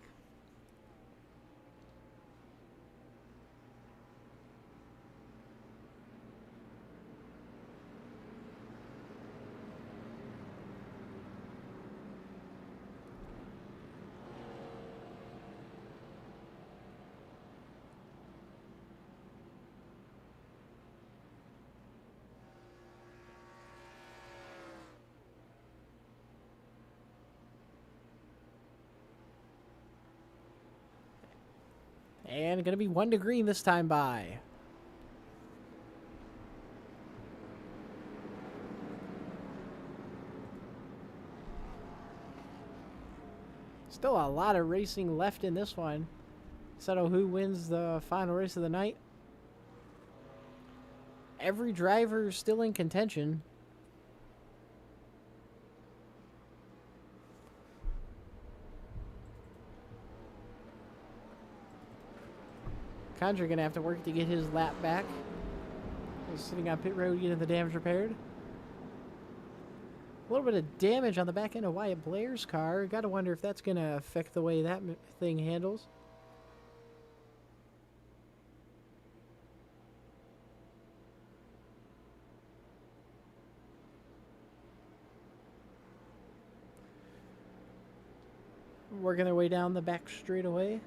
And going to be 1 to green this time by. Still a lot of racing left in this one. Settle who wins the final race of the night. Every driver is still in contention. Condra gonna have to work to get his lap back. He's sitting on pit road getting the damage repaired. A little bit of damage on the back end of Wyatt Blair's car. Gotta wonder if that's gonna affect the way that thing handles. Working their way down the back straightaway.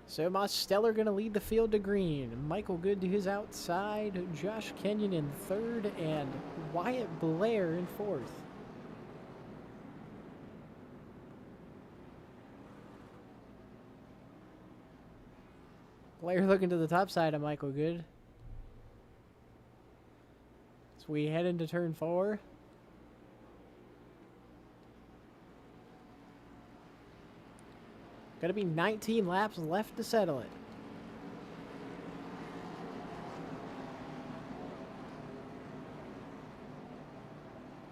So Mosteller going to lead the field to green. Michael Good to his outside. Josh Kenyon in third. And Wyatt Blair in fourth. Blair looking to the top side of Michael Good. So we head into turn 4. Going to be 19 laps left to settle it.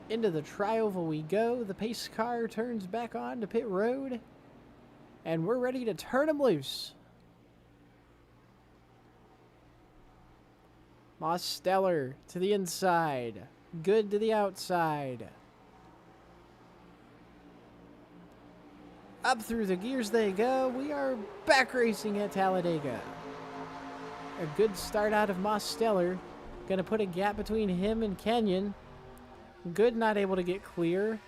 Into the trioval we go. The pace car turns back on to pit road. And we're ready to turn him loose. Mosteller to the inside. Good to the outside. Up through the gears they go. We are back racing at Talladega. A good start out of Mosteller. Going to put a gap between him and Kenyon. Good not able to get clear.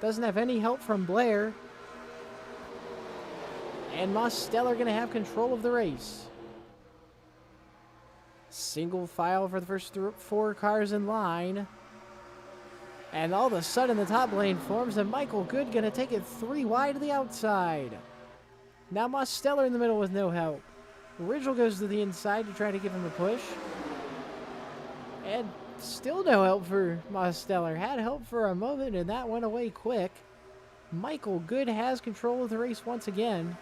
Doesn't have any help from Blair. And Mosteller going to have control of the race. Single file for the first 4 cars in line. And all of a sudden the top lane forms and Michael Good going to take it 3 wide to the outside. Now Mosteller in the middle with no help. Ridgel goes to the inside to try to give him a push. And still no help for Mosteller. Had help for a moment and that went away quick. Michael Good has control of the race once again.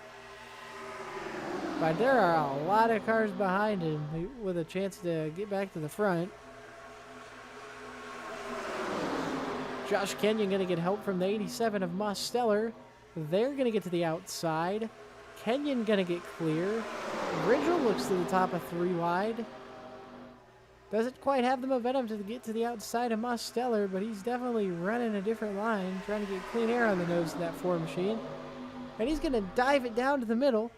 But there are a lot of cars behind him with a chance to get back to the front. Josh Kenyon going to get help from the 87 of Mosteller. They're going to get to the outside. Kenyon going to get clear. Ridgel looks to the top of 3 wide. Doesn't quite have the momentum to get to the outside of Mosteller, but he's definitely running a different line, trying to get clean air on the nose of that 4 machine. And he's going to dive it down to the middle.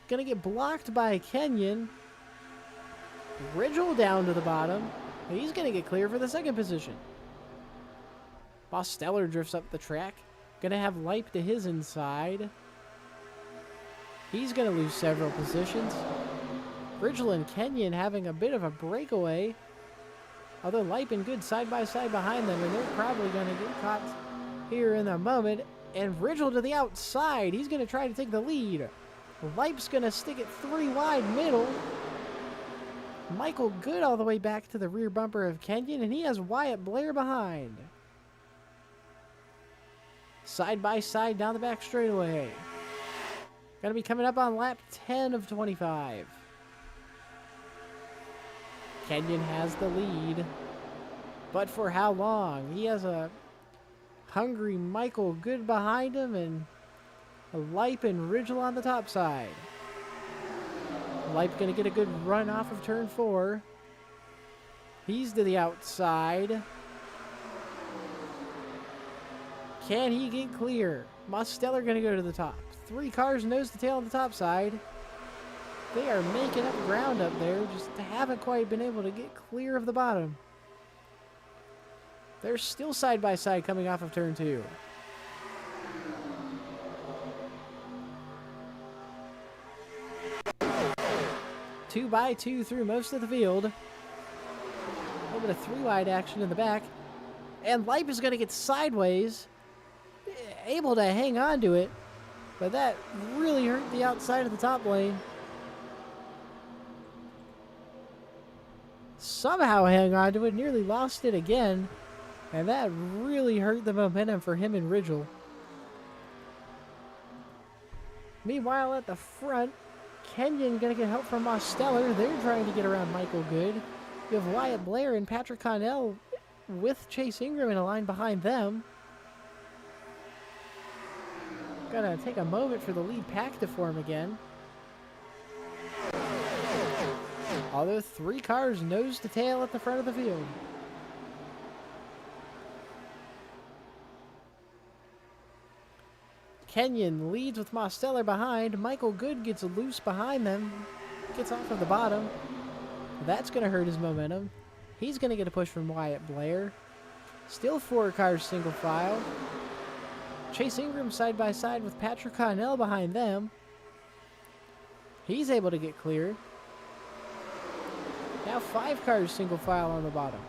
Going to get blocked by Kenyon. Ridgel down to the bottom. And he's going to get clear for the 2nd position. Mosteller drifts up the track. Gonna have Leip to his inside. He's gonna lose several positions. Ridgel and Kenyon having a bit of a breakaway. Although Leip and Good side by side behind them, and they're probably gonna get caught here in a moment. And Ridgel to the outside. He's gonna try to take the lead. Leip's gonna stick it 3 wide middle. Michael Good all the way back to the rear bumper of Kenyon, and he has Wyatt Blair behind. Side by side down the back straightaway. Gonna be coming up on lap 10 of 25. Kenyon has the lead. But for how long? He has a hungry Michael Good behind him and a Lipe and Ridgel on the top side. Lipe gonna get a good run off of turn 4. He's to the outside. Can he get clear? Mosteller gonna go to the top. 3 cars nose to tail on the top side. They are making up ground up there, just haven't quite been able to get clear of the bottom. They're still side by side coming off of turn 2. Two by two through most of the field. A little bit of 3-wide action in the back. And Lipe is going to get sideways. Able to hang on to it. But that really hurt the outside of the top lane. Somehow hang on to it. Nearly lost it again. And that really hurt the momentum for him and Ridgel. Meanwhile, at the front, Kenyon going to get help from Mosteller. They're trying to get around Michael Good. You have Wyatt Blair and Patrick Connell with Chase Ingram in a line behind them. Gonna take a moment for the lead pack to form again. Although 3 cars nose to tail at the front of the field. Kenyon leads with Mosteller behind. Michael Good gets loose behind them. Gets off of the bottom. That's going to hurt his momentum. He's going to get a push from Wyatt Blair. Still 4 cars single file. Chase Ingram side by side with Patrick Connell behind them. He's able to get clear. Now 5 cars single file on the bottom.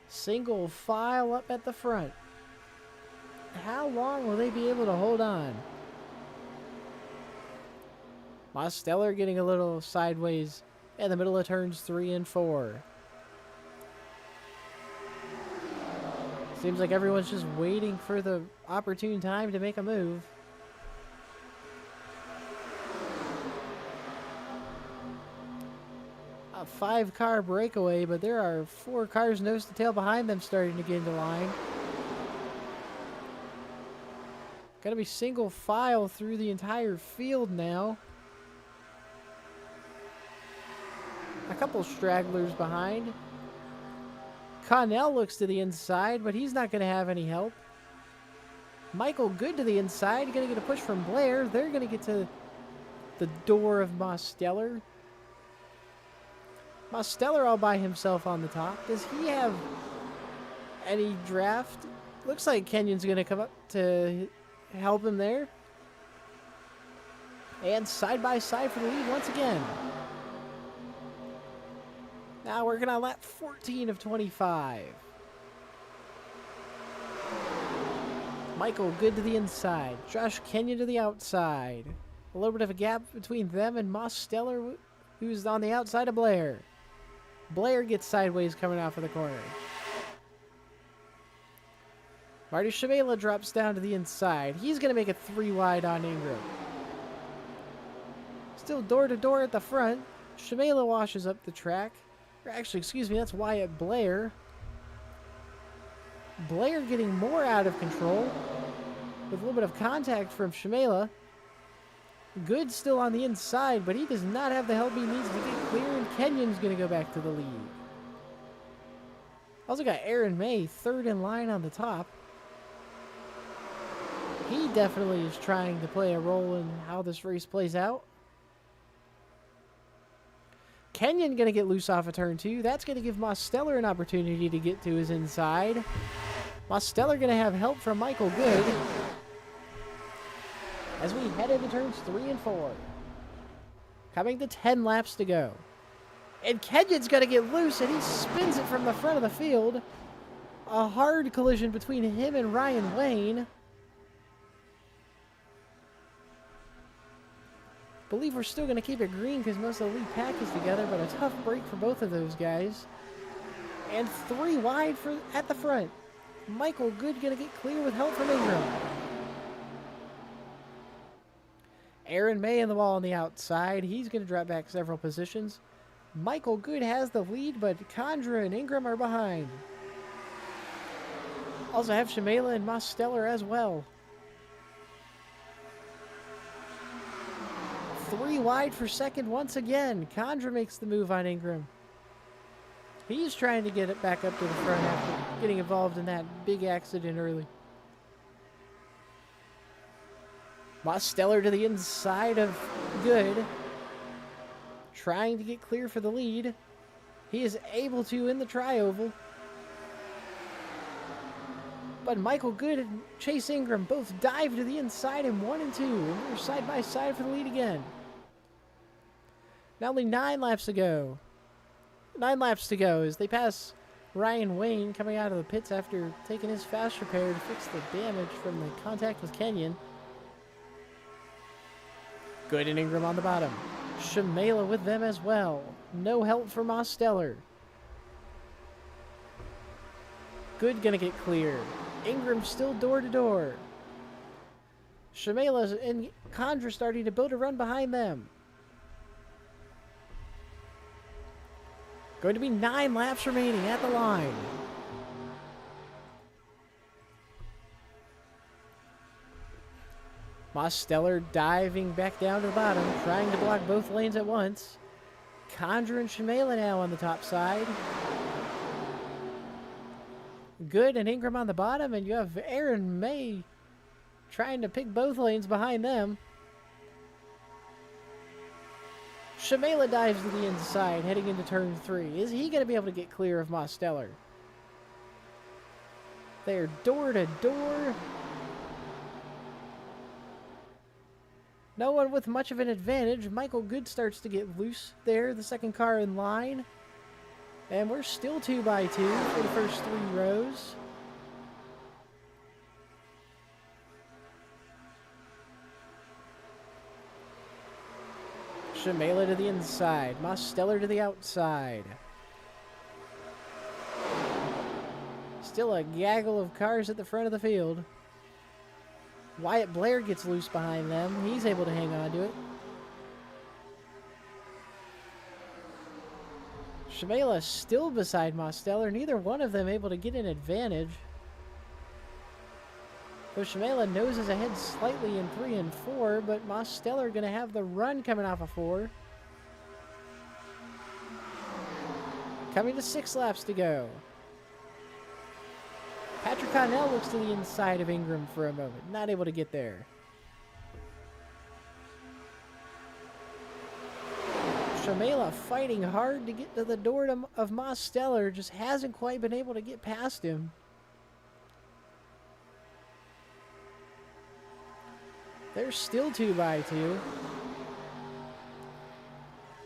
Single file up at the front. How long will they be able to hold on? Mosteller getting a little sideways in the middle of turns 3 and 4. Seems like everyone's just waiting for the opportune time to make a move. A 5-car breakaway, but there are 4 cars nose to tail behind them starting to get into line. Gotta be single file through the entire field now. A couple stragglers behind. Connell looks to the inside, but he's not going to have any help. Michael Good to the inside. Going to get a push from Blair. They're going to get to the door of Mosteller. Mosteller all by himself on the top. Does he have any draft? Looks like Kenyon's going to come up to help him there. And side by side for the lead once again. Now working on lap 14 of 25. Michael Good to the inside. Josh Kenyon to the outside. A little bit of a gap between them and Mosteller, who's on the outside of Blair. Blair gets sideways coming off of the corner. Marty Shimela drops down to the inside. He's going to make it 3 wide on Ingram. Still door to door at the front. Shimela washes up the track. Actually, excuse me, that's Wyatt Blair. Blair getting more out of control with a little bit of contact from Shimela. Good still on the inside, but he does not have the help he needs to get clear, and Kenyon's going to go back to the lead. Also got Aaron May third in line on the top. He definitely is trying to play a role in how this race plays out. Kenyon going to get loose off of turn 2. That's going to give Mosteller an opportunity to get to his inside. Mosteller going to have help from Michael Good as we head into turns 3 and 4. Coming to 10 laps to go. And Kenyon's going to get loose, and he spins it from the front of the field. A hard collision between him and Ryan Wayne. Believe we're still going to keep it green because most of the lead pack is together, but a tough break for both of those guys. And 3 wide at the front. Michael Good going to get clear with help from Ingram. Aaron May in the wall on the outside. He's going to drop back several positions. Michael Good has the lead, but Condra and Ingram are behind. Also have Shamela and Mosteller as well. 3 wide for second once again. Condra makes the move on Ingram. He's trying to get it back up to the front after getting involved in that big accident early. Mosteller to the inside of Good. Trying to get clear for the lead. He is able to in the tri-oval. But Michael Good and Chase Ingram both dive to the inside in 1 and 2. And they're side by side for the lead again. Now only 9 laps to go. 9 laps to go as they pass Ryan Wayne coming out of the pits after taking his fast repair to fix the damage from the contact with Kenyon. Good and Ingram on the bottom. Shamela with them as well. No help for Mosteller. Good gonna get clear. Ingram still door to door. Shamela and Condra starting to build a run behind them. Going to be 9 laps remaining at the line. Mosteller diving back down to the bottom, trying to block both lanes at once. Condra and Shamela now on the top side. Good and Ingram on the bottom, and you have Aaron May trying to pick both lanes behind them. Shamela dives to the inside, heading into turn 3. Is he going to be able to get clear of Mosteller? They're door to door. No one with much of an advantage. Michael Good starts to get loose there, the second car in line. And we're still 2 by 2 for the first 3 rows. Shamela to the inside. Mosteller to the outside. Still a gaggle of cars at the front of the field. Wyatt Blair gets loose behind them. He's able to hang on to it. Shamela still beside Mosteller. Neither one of them able to get an advantage. So Shamela noses ahead slightly in 3 and 4, but Mosteller going to have the run coming off of 4. Coming to 6 laps to go. Patrick Connell looks to the inside of Ingram for a moment. Not able to get there. Shamela fighting hard to get to the door of Mosteller. Just hasn't quite been able to get past him. They're still 2 by 2.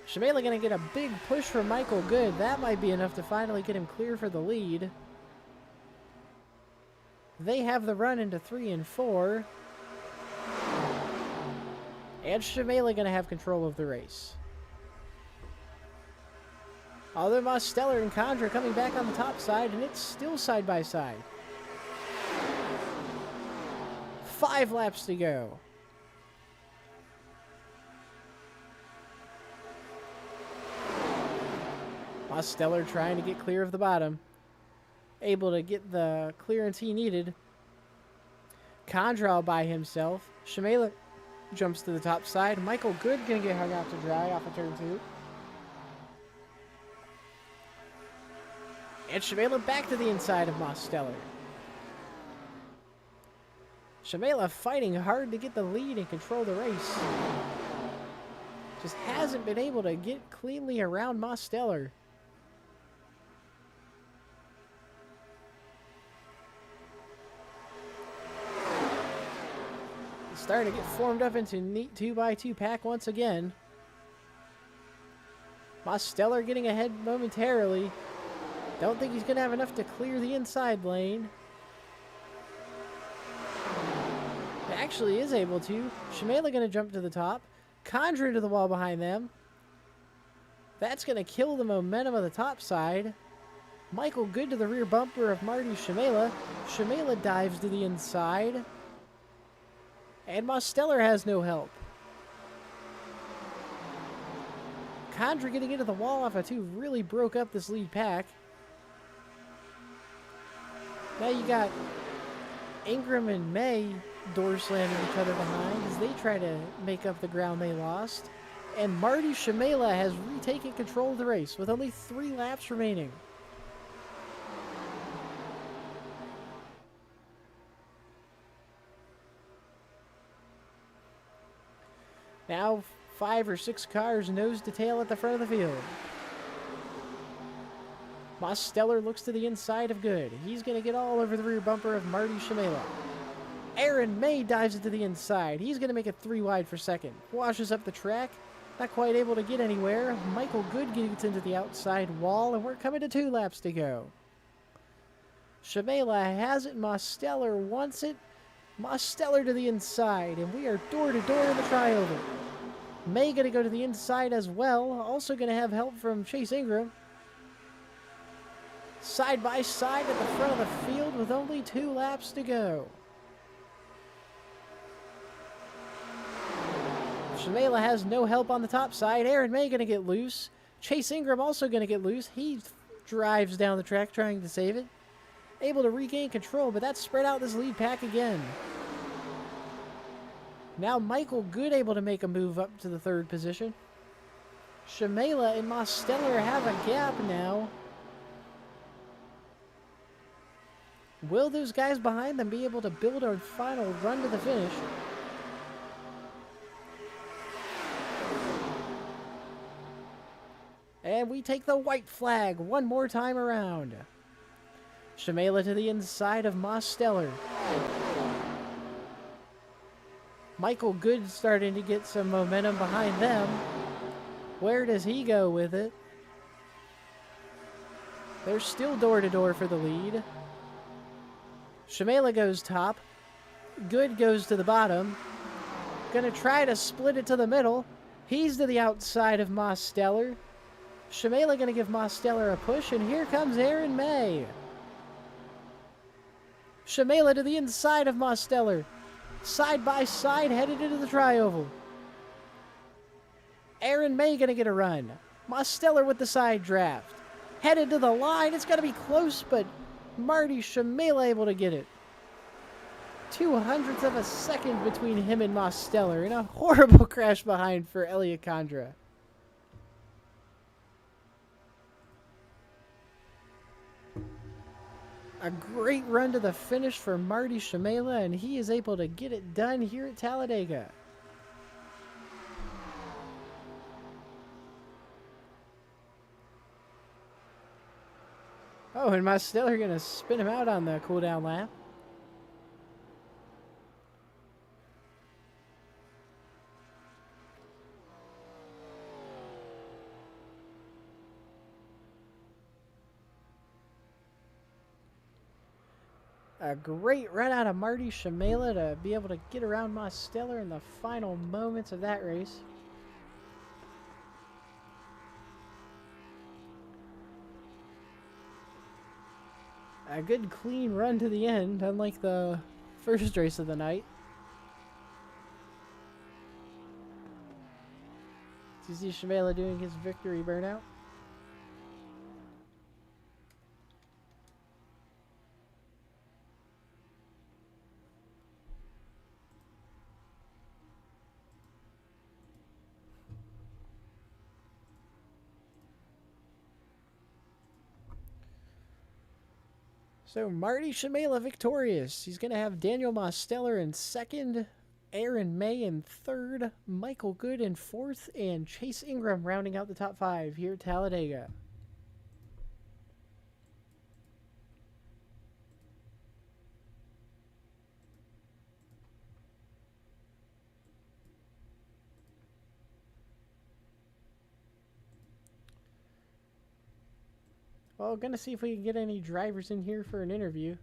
Shamela going to get a big push from Michael Good. That might be enough to finally get him clear for the lead. They have the run into 3 and 4. And Shamela going to have control of the race. Although Mosteller and Condra coming back on the top side, and it's still side by side. 5 laps to go. Mosteller trying to get clear of the bottom. Able to get the clearance he needed. Condra by himself. Shamela jumps to the top side. Michael Good going to get hung out to dry off of turn 2. And Shamela back to the inside of Mosteller. Shamela fighting hard to get the lead and control the race. Just hasn't been able to get cleanly around Mosteller. Starting to get formed up into neat 2 by 2 pack once again. Mosteller getting ahead momentarily. Don't think he's going to have enough to clear the inside lane. Actually is able to. Shamela going to jump to the top. Condra into the wall behind them. That's going to kill the momentum of the top side. Michael Good to the rear bumper of Marty Shamela. Shamela dives to the inside. And Mosteller has no help. Condra getting into the wall off of 2 really broke up this lead pack. Now you got Ingram and May door slamming each other behind as they try to make up the ground they lost. And Marty Shamela has retaken control of the race with only 3 laps remaining. Now 5 or 6 cars nose to tail at the front of the field. Mosteller looks to the inside of Good. He's going to get all over the rear bumper of Marty Shamela. Aaron May dives into the inside. He's going to make it 3 wide for second. Washes up the track. Not quite able to get anywhere. Michael Good gets into the outside wall, and we're coming to 2 laps to go. Shamela has it. Mosteller wants it. Mosteller to the inside, and we are door to door in the trioval. May going to go to the inside as well. Also going to have help from Chase Ingram. Side by side at the front of the field with only 2 laps to go. Shamela has no help on the top side. Aaron May going to get loose. Chase Ingram also going to get loose. He drives down the track trying to save it. Able to regain control, but that's spread out this lead pack again. Now Michael Good able to make a move up to the 3rd position. Shamela and Mosteller have a gap now. Will those guys behind them be able to build a final run to the finish? And we take the white flag one more time around. Shamela to the inside of Mosteller. Michael Good starting to get some momentum behind them. Where does he go with it? They're still door to door for the lead. Shamela goes top. Good goes to the bottom. Gonna try to split it to the middle. He's to the outside of Mosteller. Shamela gonna give Mosteller a push, and here comes Aaron May. Shamela to the inside of Mosteller. Side by side, headed into the trioval. Aaron May gonna get a run. Mosteller with the side draft. Headed to the line. It's gonna be close, but Marty Shamela able to get it. 0.02 of a second between him and Mosteller, and a horrible crash behind for Elliot Condra. A great run to the finish for Marty Shamela, and he is able to get it done here at Talladega. Oh, and Mosteller going to spin him out on the cooldown lap. A great run out of Marty Shamela to be able to get around Mosteller in the final moments of that race. A good clean run to the end, unlike the first race of the night. Do you see Shamela doing his victory burnout? So Marty Shamela victorious. He's going to have Daniel Mosteller in 2nd, Aaron May in 3rd, Michael Good in 4th, and Chase Ingram rounding out the top 5 here at Talladega. Well, gonna see if we can get any drivers in here for an interview.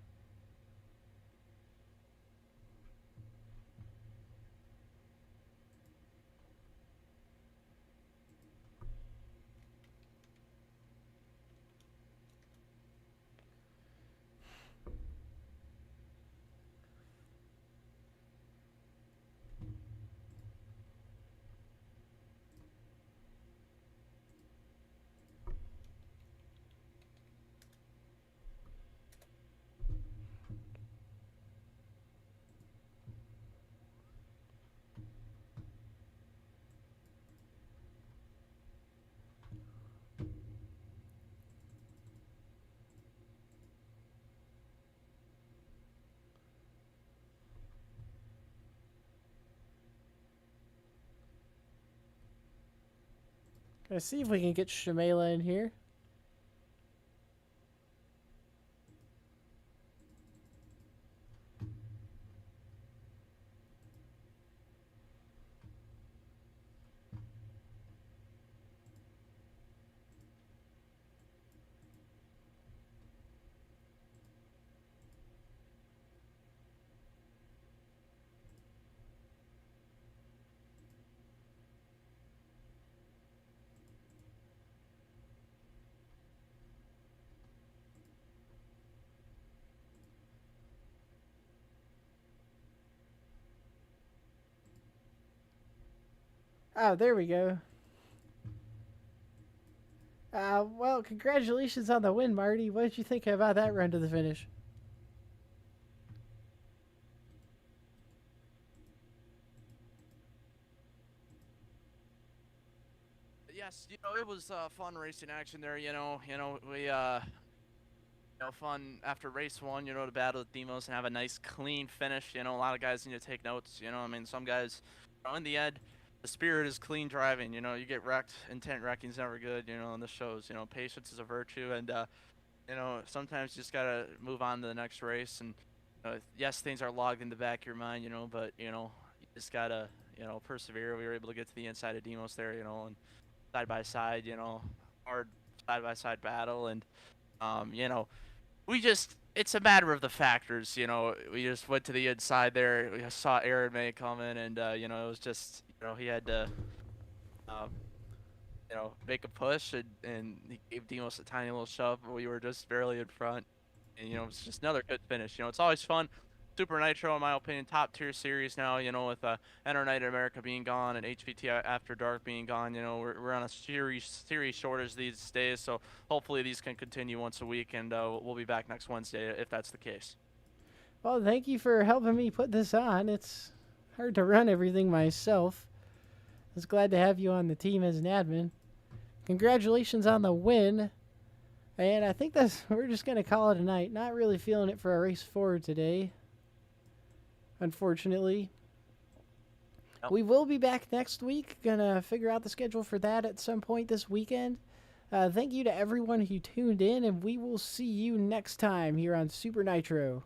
Let's see if we can get Shamela in here. Oh, there we go. Well, congratulations on the win, Marty. What did you think about that run to the finish? Yes, it was fun racing action there. We fun after race one, to battle with Demos and have a nice clean finish. A lot of guys need to take notes. I mean, some guys, in the end, the spirit is clean driving. You get wrecked. Intent wrecking's never good. And this shows. Patience is a virtue, and sometimes you just gotta move on to the next race. And yes, things are logged in the back of your mind. But you just gotta persevere. We were able to get to the inside of Demos there. And side by side, hard side by side battle, and it's a matter of the factors. We just went to the inside there. We saw Aaron May coming, and it was just he had to make a push, and he gave Demos a tiny little shove, but we were just barely in front, and it's just another good finish. It's always fun. Super Nitro, in my opinion, top tier series now. With Enter Night in America being gone and HVT After Dark being gone, we're on a series shortage these days. So hopefully these can continue once a week, and we'll be back next Wednesday if that's the case. Well, thank you for helping me put this on. It's hard to run everything myself. I was glad to have you on the team as an admin. Congratulations on the win. And I think we're just going to call it a night. Not really feeling it for a race forward today, unfortunately. Yep. We will be back next week. Gonna figure out the schedule for that at some point this weekend. Thank you to everyone who tuned in, and we will see you next time here on Super Nitro.